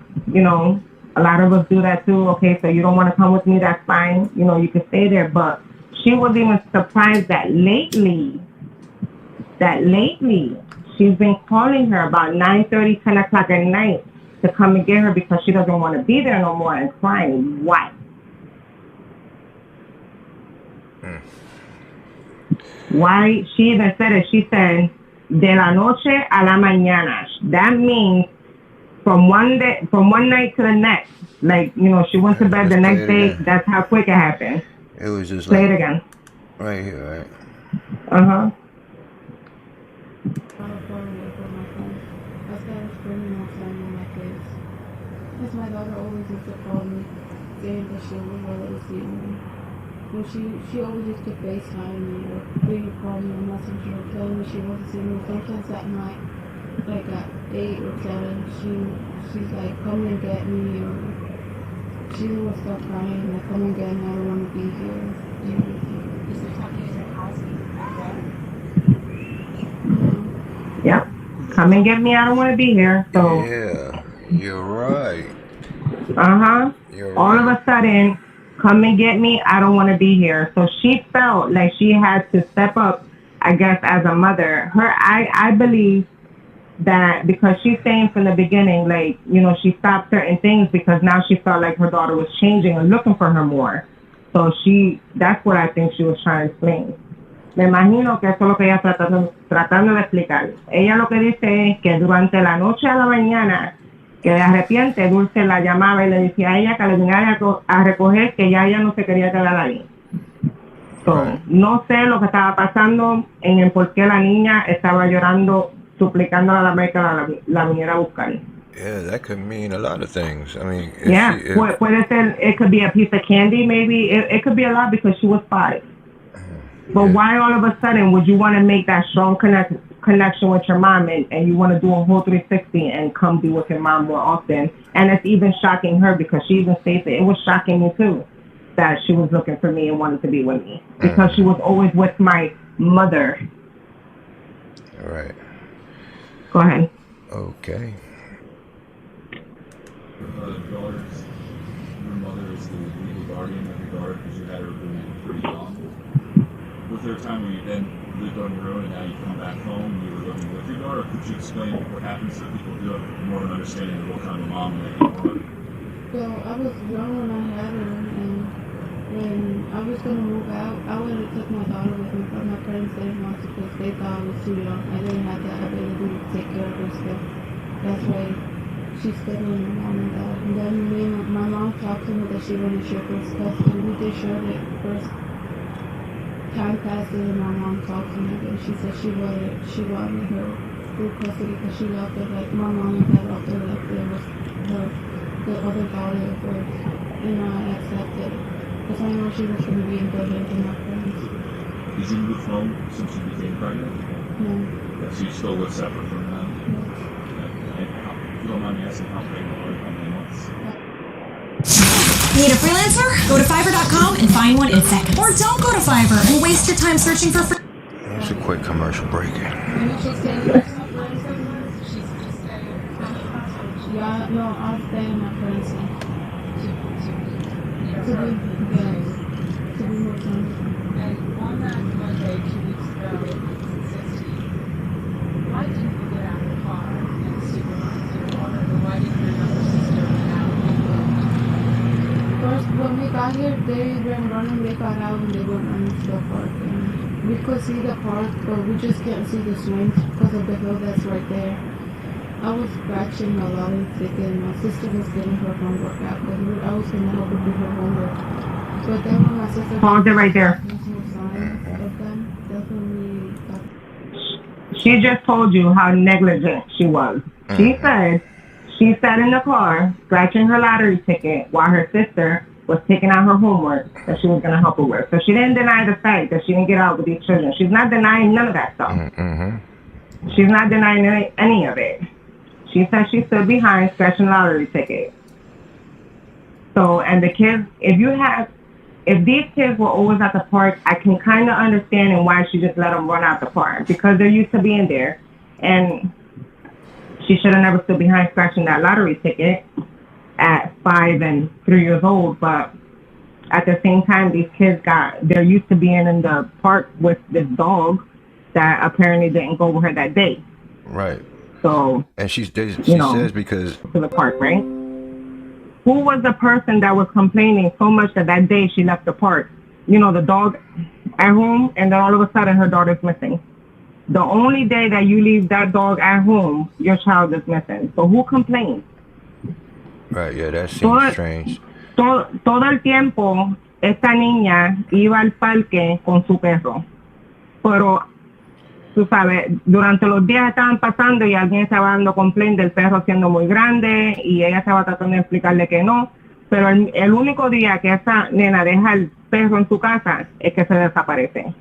a lot of us do that too. Okay, so you don't want to come with me, that's fine. You can stay there, but she was even surprised that lately, she's been calling her about 9:30, 10 o'clock at night to come and get her because she doesn't want to be there no more and crying. Why? Why? She even said it. She said, de la noche a la mañana. That means from one night to the next. Like, she went to bed the next day. Again. That's how quick it happened. It was just Play it again. Right here, right? Uh-huh. As my daughter always used to call me, saying that she always wanted to see me. But she always used to FaceTime me or video call me on Messenger, telling me she wanted to see me. Sometimes at night, like at 8 or 7, she's like, come and get me, or she will start crying, like, come and get me, I don't want to be here. Is there something in your house that Yep. Come and get me, I don't want to be here. So yeah, you're right. Uh-huh. All of a sudden, come and get me, I don't want to be here. So she felt like she had to step up, I guess, as a mother. I believe that because she's saying from the beginning, like, she stopped certain things because now she felt like her daughter was changing and looking for her more. So that's what I think she was trying to explain. Me imagino que eso es lo que ella tratando de explicar. Ella lo que dice es que durante la noche a la mañana, que de arrepiente, Dulce la llamaba y le decía a ella que le viniera a recoger, que ya ella no se quería quedar ahí. So, no sé lo que estaba pasando en el por qué la niña estaba llorando, suplicando a la América la viniera a buscar. Yeah, that could mean a lot of things. I mean, puede ser, it could be a piece of candy, maybe. It could be a lot because she was 5. But why all of a sudden would you want to make that strong connection with your mom and you want to do a whole 360 and come be with your mom more often? And it's even shocking her because she even states it was shocking me too that she was looking for me and wanted to be with me because she was always with my mother. All right. Go ahead. Okay. Your mother is the legal guardian of your daughter because you had her when pretty young. Was there a time when you then lived on your own and now you come back home and you were living with your daughter? Could you explain what happens so people do have more of an understanding of what kind of mom that you are? Well, I was young when I had her, and when I was going to move out, I wanted to take my daughter with me, but my parents didn't want to because they thought I was too young. I didn't have the ability to take care of her still. That's why she's stayed with my mom and dad. And then my mom talked to me that she wanted to share first custody. We did share it first. Time passed and my mom talked to me again. She said she wanted her full custody because she loved her like my mom and dad loved her like it was the other daughter of hers. And I accepted because I know she was going to be in good hands with my parents. Did you move home since you became pregnant? No. Yeah, so you still live separate from them? Yes. Okay. If you don't mind me asking how pregnant are you? How many months? Need a freelancer? Go to Fiverr.com and find one in seconds. Or don't go to Fiverr and waste your time searching for free. It's a quick commercial break. Yeah, no, I'll stay in my parents' house. To be more time. And on that Monday, 2 weeks ago, in 16, why didn't you get out of the car and supervise your daughter? Why didn't your younger sister get out? First, well, when we got here, they were running, they got out and they were running to the park. And we could see the park, but we just can't see the swings because of the hill that's right there. I was scratching a lot of ticket and my sister was getting her homework out because I was going to help her do her homework. But then when my sister... Pause it right there. She just told you how negligent she was. She said she sat in the car scratching her lottery ticket while her sister was taking out her homework that she was going to help her with. So she didn't deny the fact that she didn't get out with these children. She's not denying none of that stuff. She's not denying any of it. She said she stood behind scratching the lottery ticket. So, and the kids, if these kids were always at the park, I can kind of understand and why she just let them run out the park because they're used to being there. And she should have never stood behind scratching that lottery ticket at 5 and 3 years old. But at the same time, these kids they're used to being in the park with this dog that apparently didn't go with her that day. Right. So, and she says because to the park, right? Who was the person that was complaining so much that day she left the park? You know, the dog at home, and then all of a sudden her daughter's missing. The only day that you leave that dog at home, your child is missing. So who complains? Right, yeah, that seems strange. Todo el tiempo, esta niña iba al parque con su perro. Pero tú sabes, durante los días estaban pasando y alguien estaba dando complaint del perro siendo muy grande y ella estaba tratando de explicarle que no, pero el único día que esa nena deja el perro en su casa es que se desaparece.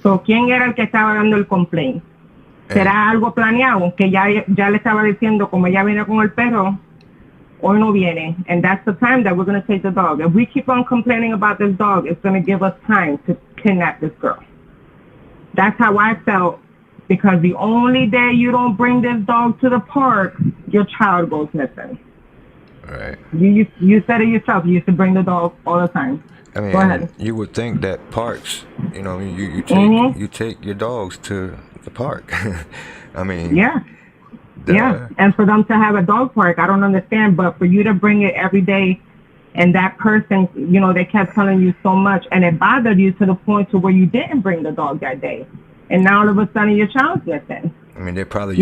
So, ¿quién era el que estaba dando el complaint? ¿Será algo planeado? Que ya le estaba diciendo, como ella viene con el perro, hoy no viene. And that's the time that we're going to take the dog. If we keep on complaining about this dog, it's going to give us time to kidnap this girl. That's how I felt, because the only day you don't bring this dog to the park, your child goes missing. Right. You said it yourself. You used to bring the dog all the time. I mean, go ahead. You would think that parks, you take your dogs to the park. I mean, yeah. And for them to have a dog park, I don't understand. But for you to bring it every day, and that person, they kept telling you so much, and it bothered you to the point to where you didn't bring the dog that day, and now all of a sudden your child's missing. I mean, they probably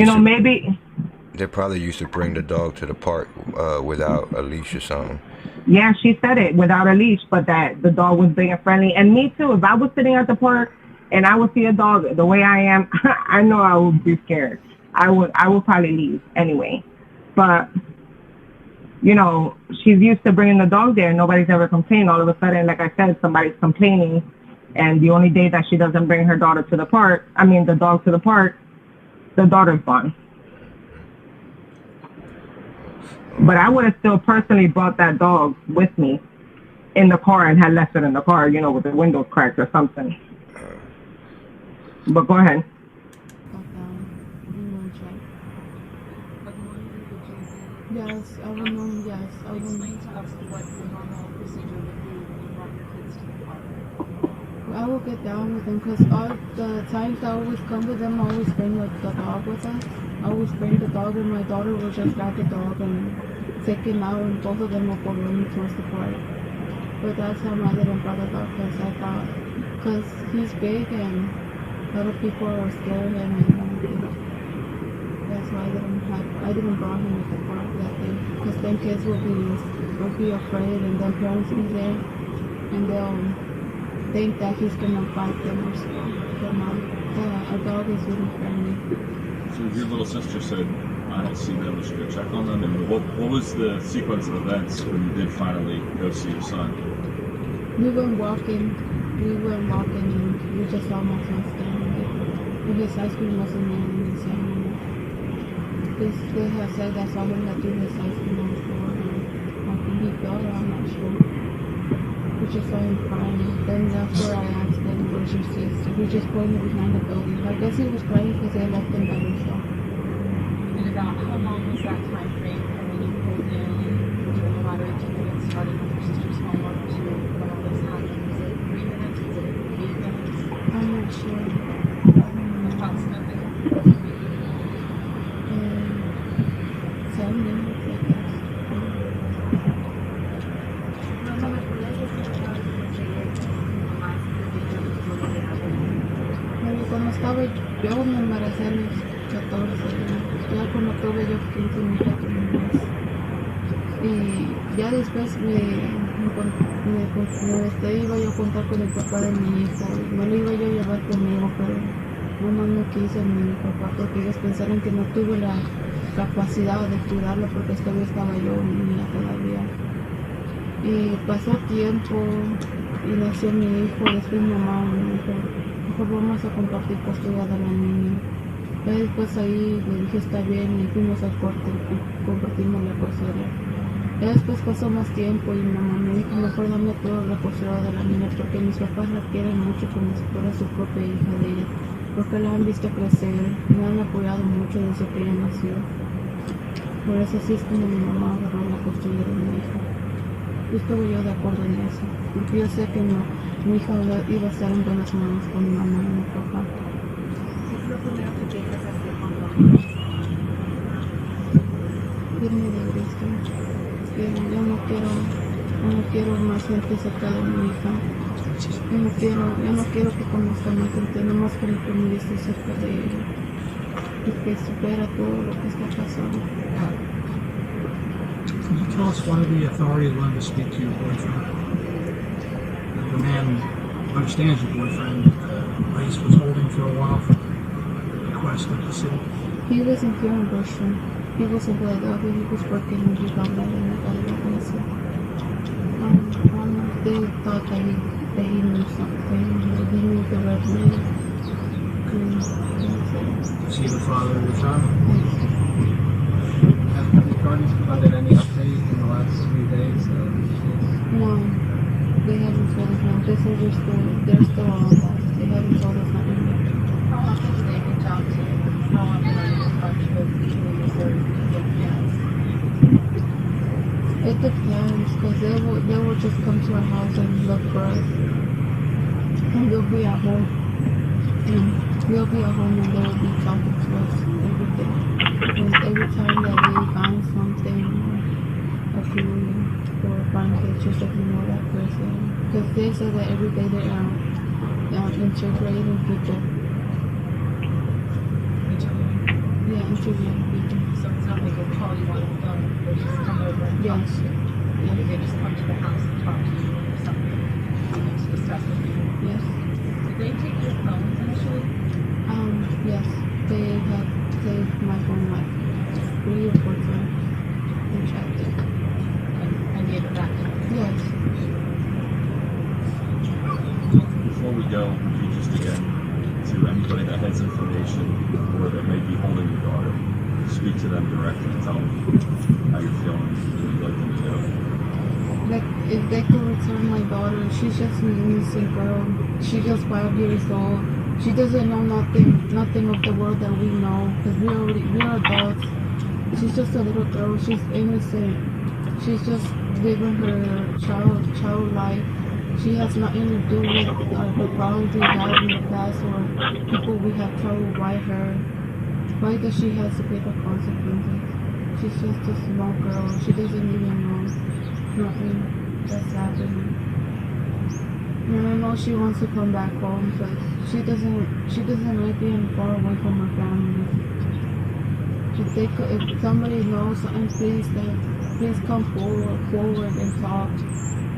they probably used to bring the dog to the park without a leash or something. Yeah, she said it, without a leash, but that the dog was being friendly. And me too. If I was sitting at the park and I would see a dog the way I am, I know I would be scared. I would probably leave anyway. But she's used to bringing the dog there. Nobody's ever complained. All of a sudden, like I said, somebody's complaining. And the only day that she doesn't bring her daughter to the park, the dog to the park, the daughter's gone. But I would have still personally brought that dog with me in the car and had left it in the car, with the windows cracked or something. But go ahead. Yes, I will know. Yes, I will. Explain to us what the normal procedure would be when you brought your kids to the park. I will get down with them because all the times I always come with them, I always bring the dog with us. I always bring the dog, and my daughter will just grab the dog and take him out, and both of them will go running towards the park. But that's how I didn't bring the dog, because I thought, because he's big and a lot of people are scared of him, and that's why I didn't bring him to the park that day, because then kids will be afraid, and then parents be there, and they'll think that he's gonna fight them or something. But no, a dog is really friendly. So your little sister said, I don't see them, we should go check on them. And what was the sequence of events when you did finally go see your son? We went walking, and we just saw my son standing there. But his ice cream wasn't there in the same. They have said that someone that threw his ice cream on the floor, and I think he fell, I'm not sure. We just saw him crying. Then that's where I asked him, where's your sister? He just pointed behind the building. I guess he was crying because they left him by himself. And about how long was that time frame from when you pulled in to the lottery ticket and started with your sister's homework to when all this happened? Was it 3 minutes? Was it 8 minutes? I'm not sure. Approximately? 7 minutes, I guess. empecé a los 14, ya cuando tuve yo 15 mi hija tuvo más. Y ya después iba yo a contar con el papá de mi hijo, me lo iba yo a llevar conmigo, pero mamá no quiso mi papá porque ellos pensaron que no tuve la capacidad de cuidarlo porque todavía estaba yo niña todavía. Y pasó tiempo y nació mi hijo, después mi mamá me dijo, mejor vamos a compartir custodia de la niña. Y después ahí le dije está bien y fuimos al corte y compartimos la custodia. Ya después pasó más tiempo y mi mamá me dijo mejor dame toda la custodia de la niña porque mis papás la quieren mucho como si fuera su propia hija de ella, porque la han visto crecer, me han apoyado mucho desde que ella nació. Por eso así es como mi mamá agarró la custodia de mi hija. Y estuve yo de acuerdo en eso, porque yo sé que mi hija iba a estar en buenas manos con mi mamá y mi papá. ¿Qué es lo primero que piensas hacer cuando Irme de Cristo. Yo no quiero más gente cerca de mi hija. Yo no quiero que conozca más gente, nomás quiero que me esté cerca de ella. Y que supera todo lo que está pasando. Can you tell us why the authorities wanted to speak to your boyfriend? The man understands your boyfriend. ICE was holding for a while for the request of the city. He wasn't here in Russian. He was in Alavez. He was working in the government in Alavez. They thought that he knew something. He knew the red man. Is he the father of your child? Have the authorities provided any update in the last few days? No, they haven't told us now. They said they're still on that. They haven't told us nothing yet. how often do they reach out to you? How often are you in touch with the police or your parents? It depends, because they will just come to our house and look for us. And they'll be at home. And we'll be at home and they will be talking to us every day. And every time that they find something, or if you or find pictures if you know that person. Because they say that every day they're interrogating people. Yeah, interviewing people. So it's not like they'll call you on the phone, they'll just come over and talk Yes. to you. Maybe they just come to the house and talk to you or something to discuss with you. Yes. Did they take your phone initially? Yes. They have saved my phone like 3 or 4 times and checked it. And gave it back to them? Yes. Before we go, would you just again, to anybody that has information or that may be holding your daughter, speak to them directly and tell them how you're feeling and what you'd like them to do. Like, if they could return my daughter, she's just an innocent girl. She's just 5 years old. She doesn't know nothing of the world that we know, because we're adults. She's just a little girl. She's innocent. She's just living her child life. She has nothing to do with the problems we had in the past or people we have trouble. Why her? Why does she have to pay the consequences? She's just a small girl. She doesn't even know nothing that's happening. And I know she wants to come back home, but she doesn't like being far away from her family. If somebody knows something, please come forward and talk.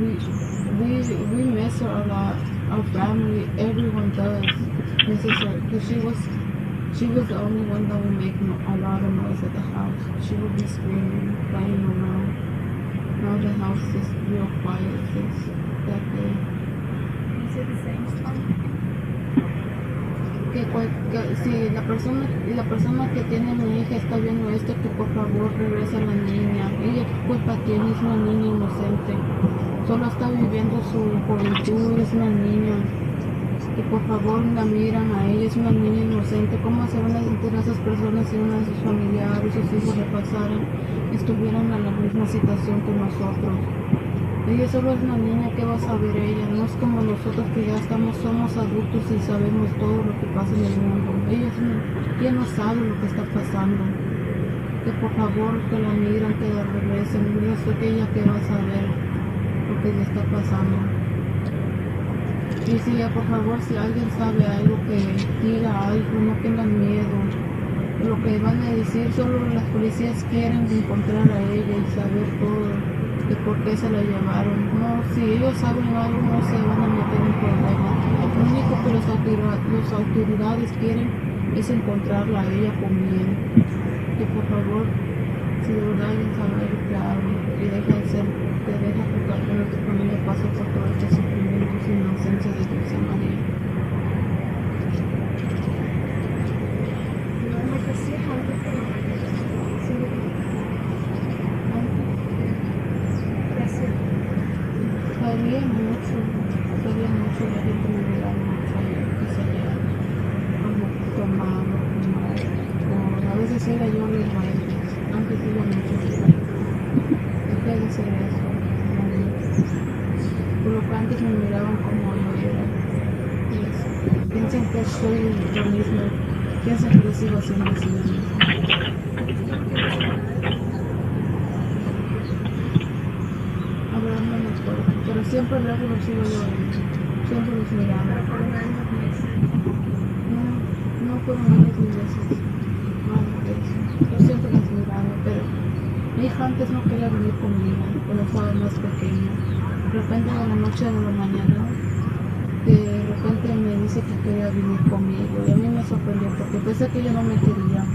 We miss her a lot. Our family, everyone does. Misses her because she was the only one that would make a lot of noise at the house. She would be screaming, running around. Now the house is real quiet since that day. Is it the same story? Si la persona que tiene a mi hija está viendo esto, que por favor regrese a la niña. Ella qué culpa tiene, es una niña inocente. Solo está viviendo su juventud, es una niña. Que por favor la miran a ella, es una niña inocente. ¿Cómo se van a sentir esas personas si una de sus familiares, sus hijos le pasaran, estuvieran en la misma situación que nosotros? Ella solo es una niña, ¿qué va a saber ella? No es como nosotros que ya somos adultos y sabemos todo lo que pasa en el mundo. Ella no sabe lo que está pasando. Que por favor que la miran, que la regresen. Yo sé que ella que va a saber lo que le está pasando. Y sí, por favor, si alguien sabe algo, que diga algo, no tengan miedo. Lo que van a decir, solo las policías quieren encontrar a ella y saber todo, de por qué se la llevaron. No, si ellos saben algo, no se van a meter en problemas. Lo único que las autoridades quieren es encontrarla a ella con bien. Que por favor, si de verdad alguien sabe algo, que hable y deja de ser, que deja que nuestra familia pase por todo este sufrimiento sin la ausencia de Dulce María. Sabía mucho, la gente me miraba mucho y que salía como tomado, o a veces era yo los bailes, antes iba mucho. Dejé de hacer eso, por lo que antes me miraban como yo era. Y piensan que soy yo misma, piensan que sigo siendo así. Pero siempre lo sigo yo, siempre los miraba. No fueron años ni meses, yo siempre los miraba, pero mi hija antes no quería venir conmigo cuando estaba más pequeña. De repente de la noche a la mañana, de repente me dice que quería venir conmigo y a mí me sorprendió porque pensé que ella no me quería,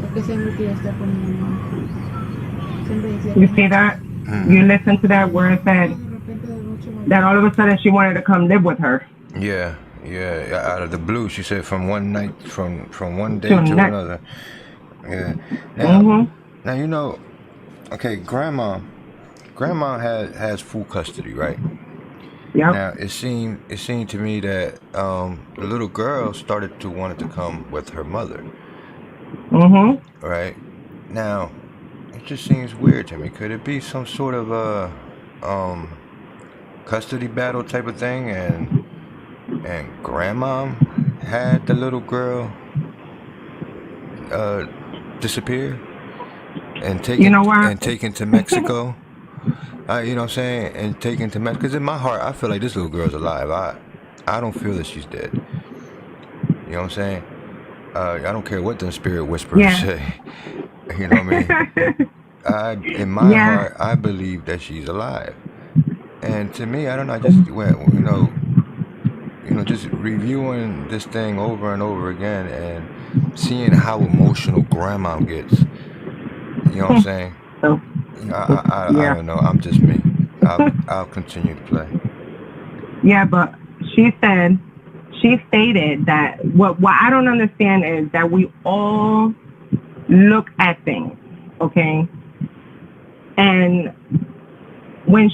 porque siempre quería estar con mi mamá. Siempre decía You see that? You listen to that where it said that all of a sudden she wanted to come live with her. Yeah. Out of the blue, she said from one night, from one day to another. Yeah. Now you know. Okay, grandma has full custody, right? Yeah. Now it seemed to me that the little girl started to want to come with her mother. Right. Now it just seems weird to me. Could it be some sort of a custody battle type of thing, and grandma had the little girl disappear and taken to Mexico? You know what I'm saying? And taken to Mexico. Because in my heart, I feel like this little girl's alive. I don't feel that she's dead. You know what I'm saying? I don't care what them spirit whisperers say. You know what I mean? In my heart, I believe that she's alive. And to me, I don't know. I just went, just reviewing this thing over and over again and seeing how emotional grandma gets. You know what I'm saying? I don't know. I'm just me. I'll continue to play. Yeah, but she stated that what I don't understand is that we all look at things, okay? And when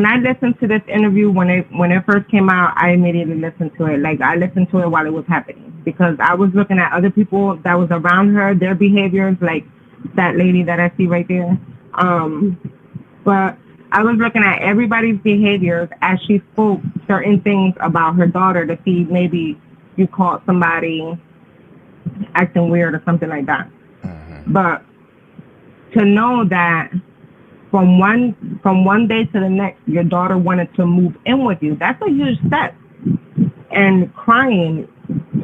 I listened to this interview, when it first came out, I immediately listened to it. Like, I listened to it while it was happening because I was looking at other people that was around her, their behaviors, like that lady that I see right there. But I was looking at everybody's behaviors as she spoke certain things about her daughter to see maybe you caught somebody acting weird or something like that. But to know that from one day to the next, your daughter wanted to move in with you, that's a huge step. And crying,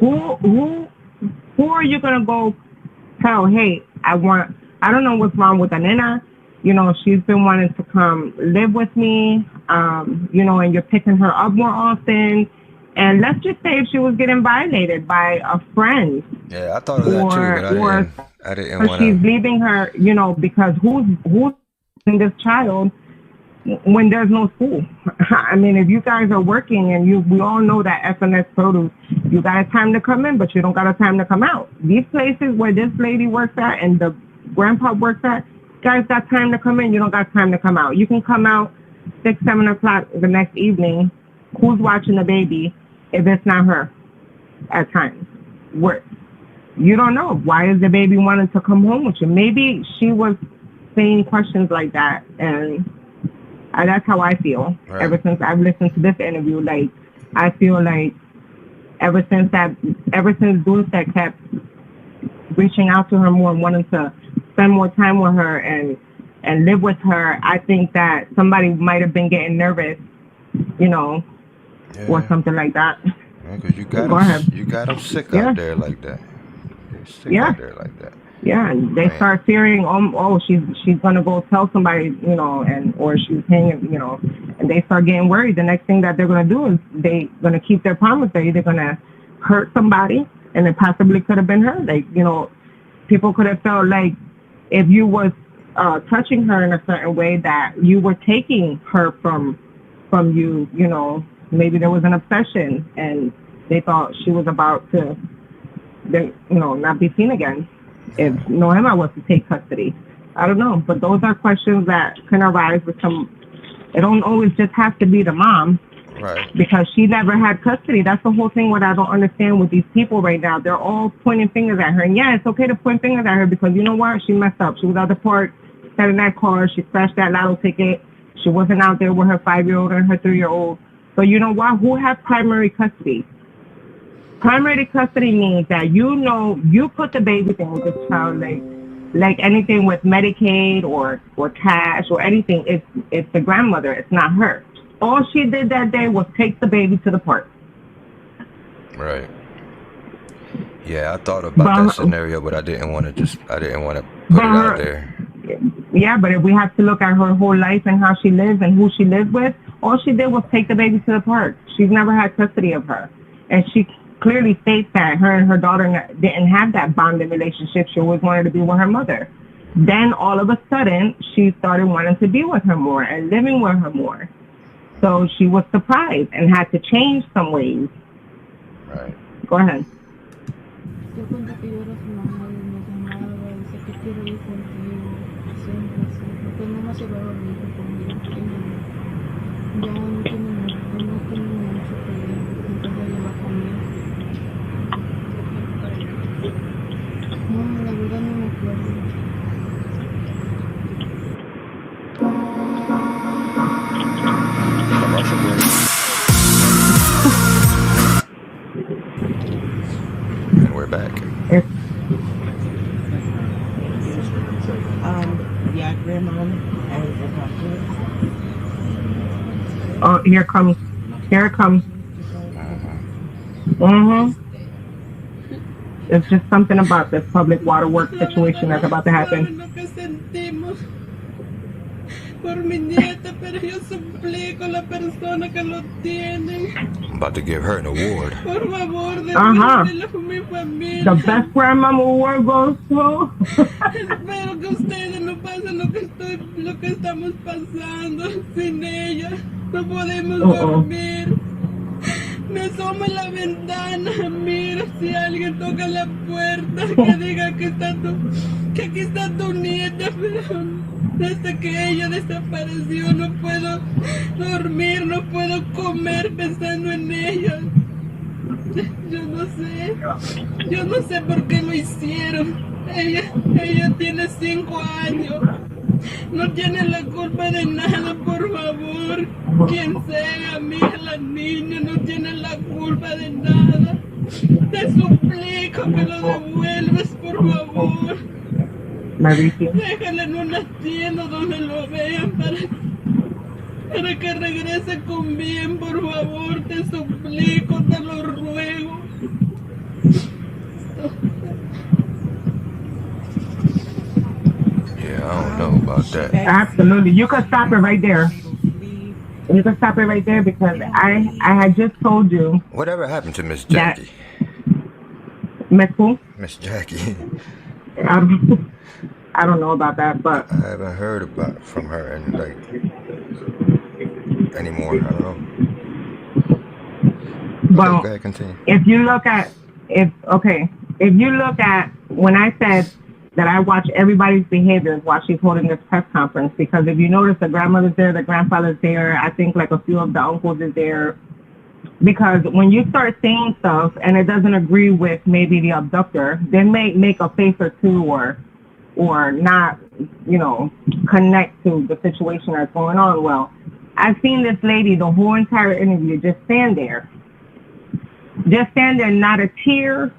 who are you gonna go tell? Hey, I don't know what's wrong with Anina. You know, she's been wanting to come live with me. And you're picking her up more often. And let's just say if she was getting violated by a friend. Yeah, I thought of that too, but I didn't want to. She's leaving her, because who's in this child when there's no school? I mean, if you guys are working and we all know that FNS Produce, you got a time to come in, but you don't got a time to come out. These places where this lady works at and the grandpa works at, guys got time to come in, you don't got time to come out. You can come out 6, 7 o'clock the next evening. Who's watching the baby if it's not her at times? You don't know. Why is the baby wanting to come home with you? Maybe she was saying questions like that, and that's how I feel. Right. Ever since I've listened to this interview, like, I feel like ever since Dulce kept reaching out to her more and wanting to spend more time with her and live with her, I think that somebody might have been getting nervous, or something like that. Because you got Go ahead. you got them sick Yeah. out there like that. They're sick Yeah. out there like that. Yeah, and they start fearing, she's gonna go tell somebody, or she's hanging, and they start getting worried. The next thing that they're gonna do is they gonna keep their promise. They're either gonna hurt somebody, and it possibly could have been her. Like, people could have felt like if you was touching her in a certain way that you were taking her from you. Maybe there was an obsession, and they thought she was about to, not be seen again. If Noema was to take custody, I don't know, but those are questions that can arise with some. It don't always just have to be the mom, right? Because she never had custody. That's the whole thing. What I don't understand with these people right now, they're all pointing fingers at her. And yeah, it's okay to point fingers at her because you know what? She messed up. She was out the park, sat in that car. She scratched that lotto ticket. She wasn't out there with her 5-year-old and her 3-year-old. So you know what? Who has primary custody? Primary custody means that you put the baby thing with the child, like anything with Medicaid or cash or anything. It's the grandmother. It's not her. All she did that day was take the baby to the park. Right. Yeah, I thought about that scenario, but I didn't want to put it out there. Yeah, but if we have to look at her whole life and how she lives and who she lives with, all she did was take the baby to the park. She's never had custody of her, and she clearly states that her and her daughter didn't have that bonding relationship. She always wanted to be with her mother. Then all of a sudden, she started wanting to be with her more and living with her more. So she was surprised and had to change some ways. Right. Go ahead. Yo cuando que yo era su mamá y me llamaba y dice que quiero ir contigo, siempre, porque no me llevaba bien conmigo. Ya no tiene mucho que ver, entonces ella va conmigo. No, la verdad no me acuerdo. And we're back. Yeah, grandma. Oh, here it comes. It's just something about this public water work situation that's about to happen. Por mi nieta, pero yo suplico a la persona que lo tiene. I'm about to give her an award. Por favor, devuélvelo a mi familia. The best grandmama award goes to. Espero que ustedes no pasen lo que estamos pasando sin ella. No podemos dormir. Me asomo en la ventana, miro si alguien toca la puerta, que diga que aquí está tu nieta, pero desde que ella desapareció no puedo dormir, no puedo comer pensando en ella. Yo no sé por qué lo hicieron. Ella tiene 5 años. No tiene la culpa de nada, por favor. Quien sea, mi hija, la niña, no tiene la culpa de nada. Te suplico que lo devuelvas, por favor. Déjala en una tienda donde lo vean para que regrese con bien, por favor. Te suplico, te lo ruego. Yeah, I don't know about that. Absolutely. You can stop it right there. You can stop it right there because I had just told you. Whatever happened to Miss Jackie? Miss who? Miss Jackie. I don't know about that, but I haven't heard from her and anymore. I don't know. Well, go ahead, continue. If you look at when I said that I watch everybody's behaviors while she's holding this press conference, because if you notice the grandmother's there, the grandfather's there, I think like a few of the uncles is there. Because when you start saying stuff and it doesn't agree with maybe the abductor, they may make a face or two or not, connect to the situation that's going on. Well, I've seen this lady the whole entire interview just stand there, not a tear.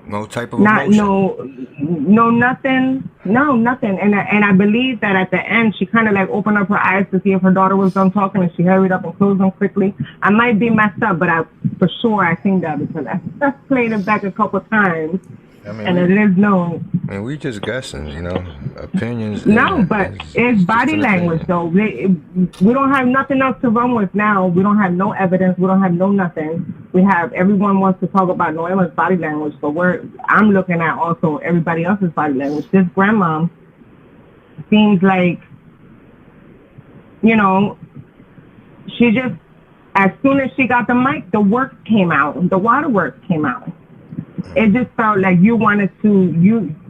No type of emotion. No, nothing. No, nothing. And I believe that at the end, she kind of like opened up her eyes to see if her daughter was done talking, and she hurried up and closed them quickly. I might be messed up, but for sure I think that because I played it back a couple times. I mean, and it is no. I mean, we just guessing, you know, opinions. No, but it's body language, though. We don't have nothing else to run with now. We don't have no evidence. We don't have no nothing. We have everyone wants to talk about Noima's body language, but I'm looking at also everybody else's body language. This grandma seems like, you know, she just, as soon as she got the mic, the work came out. The waterworks came out. It just felt like you wanted to,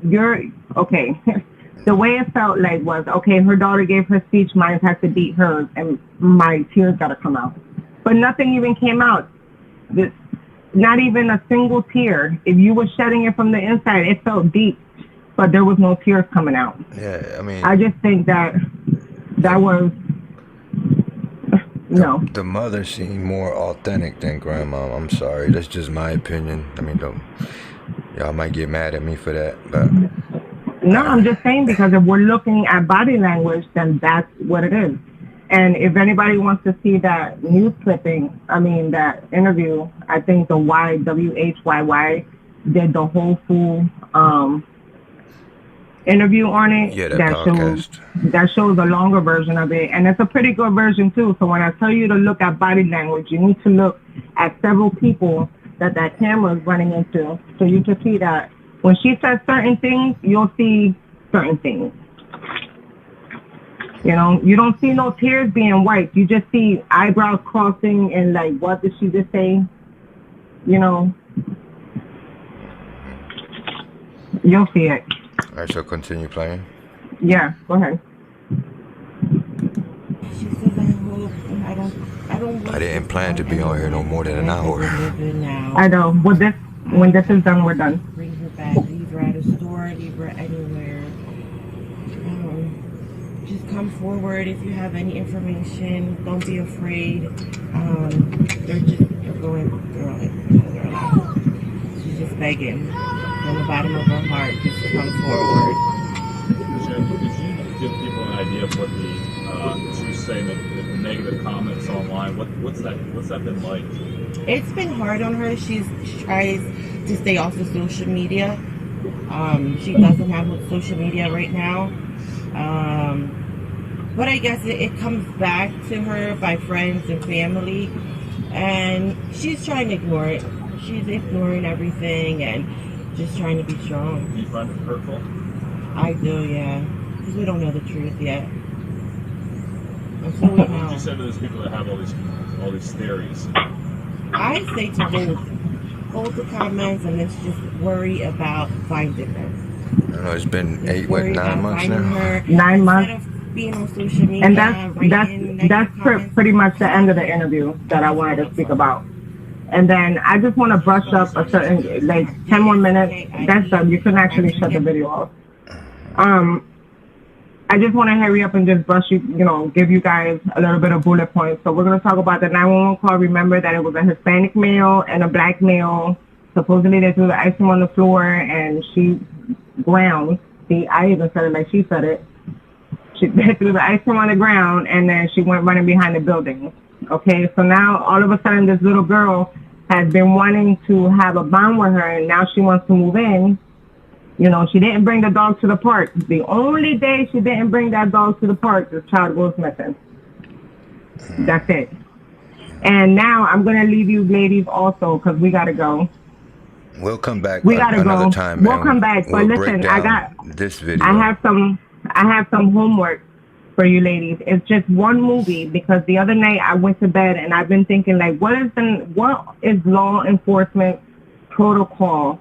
you're, okay. The way it felt like was, okay, her daughter gave her speech, mine has to beat hers, and my tears got to come out. But nothing even came out. Not even a single tear. If you were shedding it from the inside, it felt deep, but there was no tears coming out. Yeah, I mean, I just think that was, no. The mother seemed more authentic than grandma. I'm sorry, that's just my opinion. I mean, y'all might get mad at me for that, but no, I'm just saying because if we're looking at body language, then that's what it is. And if anybody wants to see that news clipping, that interview, I think the WHYY did the whole full interview on it. Yeah, that shows a longer version of it, and it's a pretty good version too. So when I tell you to look at body language, you need to look at several people that camera is running into, so you can see that when she says certain things, you'll see certain things. You know, you don't see no tears being wiped. You just see eyebrows crossing and like, what did she just say? You know, you'll see it. All right, so continue playing. Yeah, go ahead. She says, I don't. I didn't plan to be on here no more than an hour. I know. When this is done, we're done. Bring her back. Leave her at a store. Leave her anywhere. Just come forward if you have any information. Don't be afraid. They're going through it. She's just begging from the bottom of her heart, just come forward. Could you give people an idea of what she was saying, the negative comments online? What's that been like? It's been hard on her. She tries to stay off of social media. She doesn't have social media right now. But I guess it comes back to her by friends and family, and she's trying to ignore it. She's ignoring everything and just trying to be strong. Do you find it hurtful? I do, yeah, because we don't know the truth yet. What would you say to those people that have all these theories? I say to hold the comments and let's just worry about finding her. I don't know, it's been 9 months now? Her, 9 months. Being on social media, and that's pretty much the end of the interview that I wanted to speak about. And then I just want to brush up a certain, like 10 more minutes. That's done. You can actually shut the video off. I just want to hurry up and just give you guys a little bit of bullet points. So we're going to talk about the 911 call. Remember that it was a Hispanic male and a black male. Supposedly they threw the ice cream on the floor and she ground. See, I even said it like she said it. She threw the ice cream on the ground, and then she went running behind the building. Okay, so now all of a sudden this little girl has been wanting to have a bond with her, and now she wants to move in. You know, she didn't bring the dog to the park. The only day she didn't bring that dog to the park, the child goes missing. That's it. And now I'm going to leave you ladies also because we got to go. We'll come back another time. We'll come back. But listen, I got this video. I have some homework for you ladies. It's just one movie because the other night I went to bed and I've been thinking like, what is law enforcement protocol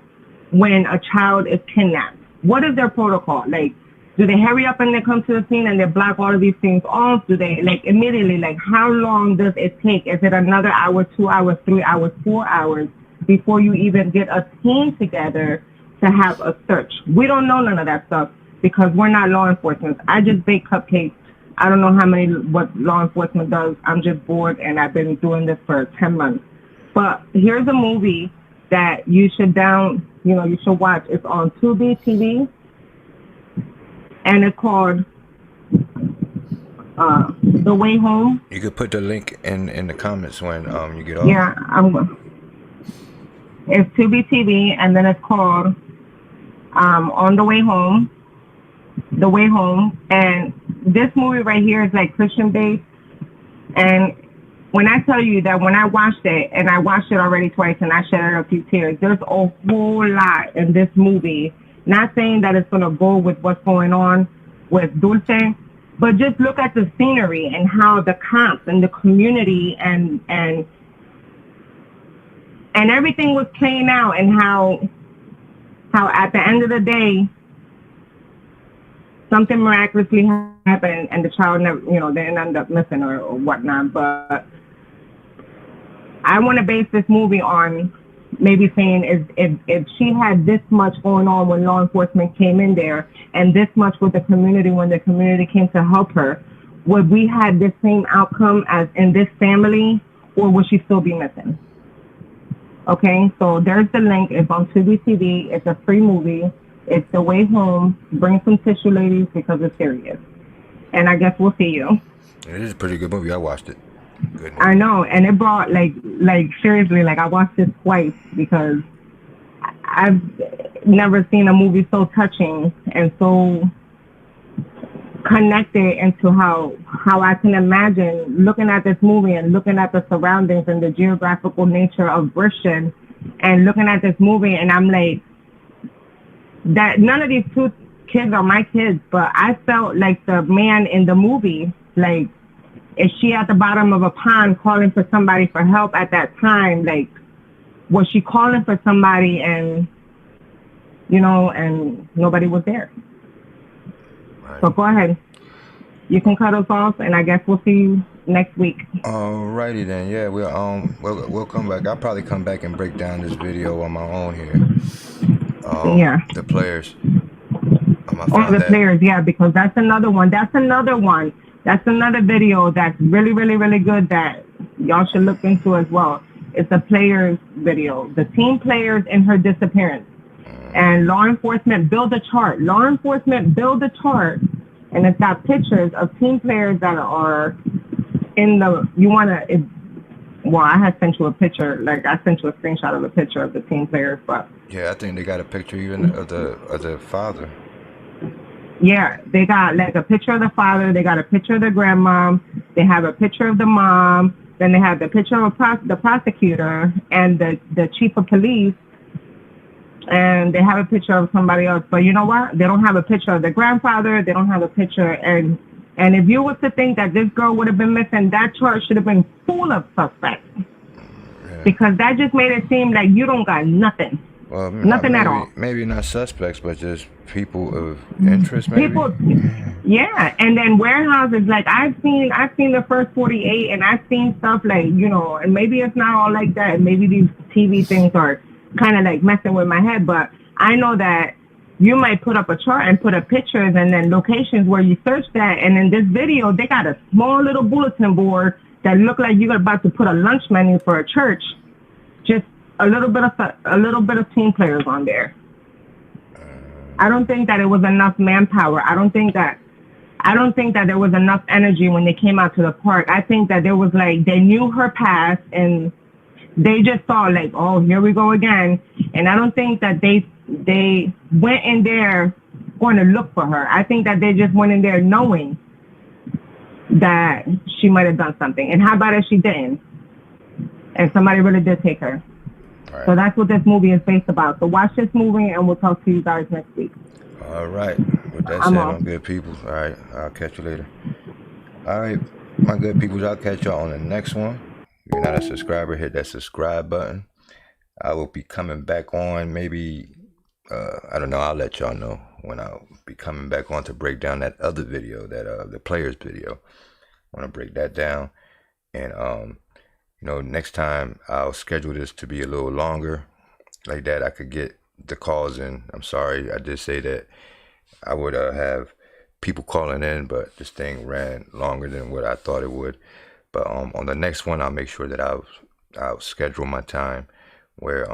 when a child is kidnapped? What is their protocol? Like, do they hurry up and they come to the scene and they block all of these things off? Do they like immediately, like how long does it take? Is it another hour, 2 hours, 3 hours, 4 hours before you even get a team together to have a search? We don't know none of that stuff because we're not law enforcement. I just bake cupcakes. I don't know what law enforcement does. I'm just bored and I've been doing this for 10 months. But here's a movie that you should you should watch. It's on Tubi TV, and it's called The Way Home. You could put the link in the comments when you get off. Yeah, it's Tubi TV, and then it's called On the Way Home. The Way Home. And this movie right here is like Christian based. And when I tell you that when I watched it, and I watched it already twice, and I shed a few tears, there's a whole lot in this movie. Not saying that it's going to go with what's going on with Dulce, but just look at the scenery and how the cops and the community and everything was playing out, and how at the end of the day, something miraculously happened, and the child never, they didn't end up missing or whatnot. But I want to base this movie on maybe saying if she had this much going on when law enforcement came in there, and this much with the community when the community came to help her, would we have the same outcome as in this family, or would she still be missing? Okay, so there's the link. It's on Tubi TV. It's a free movie. It's The Way Home. Bring some tissue, ladies, because it's serious. And I guess we'll see you. It is a pretty good movie. I watched it. Good movie. I know, and it brought like seriously, like I watched this twice because I've never seen a movie so touching and so connected into how I can imagine looking at this movie and looking at the surroundings and the geographical nature of Britain, and looking at this movie, and I'm like, that none of these two kids are my kids, but I felt like the man in the movie, like, is she at the bottom of a pond calling for somebody for help at that time? Like, was she calling for somebody and nobody was there? Right. So go ahead. You can cut us off, and I guess we'll see you next week. Alrighty then. Yeah, we'll come back. I'll probably come back and break down this video on my own here. Yeah. The players. Players, yeah, because that's another one. That's another video that's really, really, really good that y'all should look into as well. It's a players video. The team players in her disappearance. And law enforcement build a chart. And it's got pictures of team players that are in the, I had sent you a picture, like I sent you a screenshot of a picture of the team players, but. Yeah, I think they got a picture even of the father. Yeah, they got like a picture of the father, they got a picture of the grandmom, they have a picture of the mom, then they have the picture of the prosecutor and the chief of police, and they have a picture of somebody else. But you know what? They don't have a picture of the grandfather, they don't have a picture, and if you was to think that this girl would have been missing, that chart should have been full of suspects. Yeah. Because that just made it seem like you don't got nothing. Well, nothing at all. Maybe not suspects, but just people of interest, maybe. People, yeah. And then warehouses, like I've seen the first 48, and I've seen stuff like, and maybe it's not all like that. And maybe these TV things are kind of like messing with my head, but I know that you might put up a chart and put up pictures and then locations where you search that. And in this video, they got a small little bulletin board that looked like you're about to put a lunch menu for a church. Just a little bit of team players on there. I don't think that it was enough manpower. I don't think that there was enough energy when they came out to the park. I think that there was like, they knew her past and they just thought like, oh, here we go again. And I don't think that they went in there going to look for her. I think that they just went in there knowing that she might have done something. And how about if she didn't? And somebody really did take her. Right. So that's what this movie is based about. So watch this movie, and we'll talk to you guys next week. All right. With that said, my good people. All right. I'll catch you later. All right. My good people, I'll catch y'all on the next one. If you're not a subscriber, hit that subscribe button. I will be coming back on maybe, I don't know. I'll let y'all know when I'll be coming back on to break down that other video, that the players video. I want to break that down. And, next time I'll schedule this to be a little longer, like that I could get the calls in. I'm sorry, I did say that I would have people calling in, but this thing ran longer than what I thought it would. But on the next one, I'll make sure that I'll schedule my time where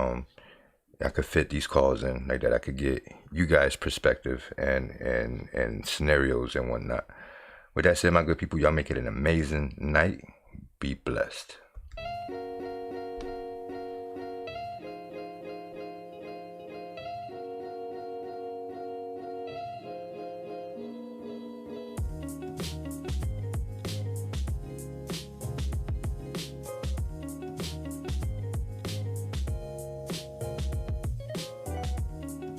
I could fit these calls in like that. I could get you guys' perspective and scenarios and whatnot. With that said, my good people, y'all make it an amazing night. Be blessed.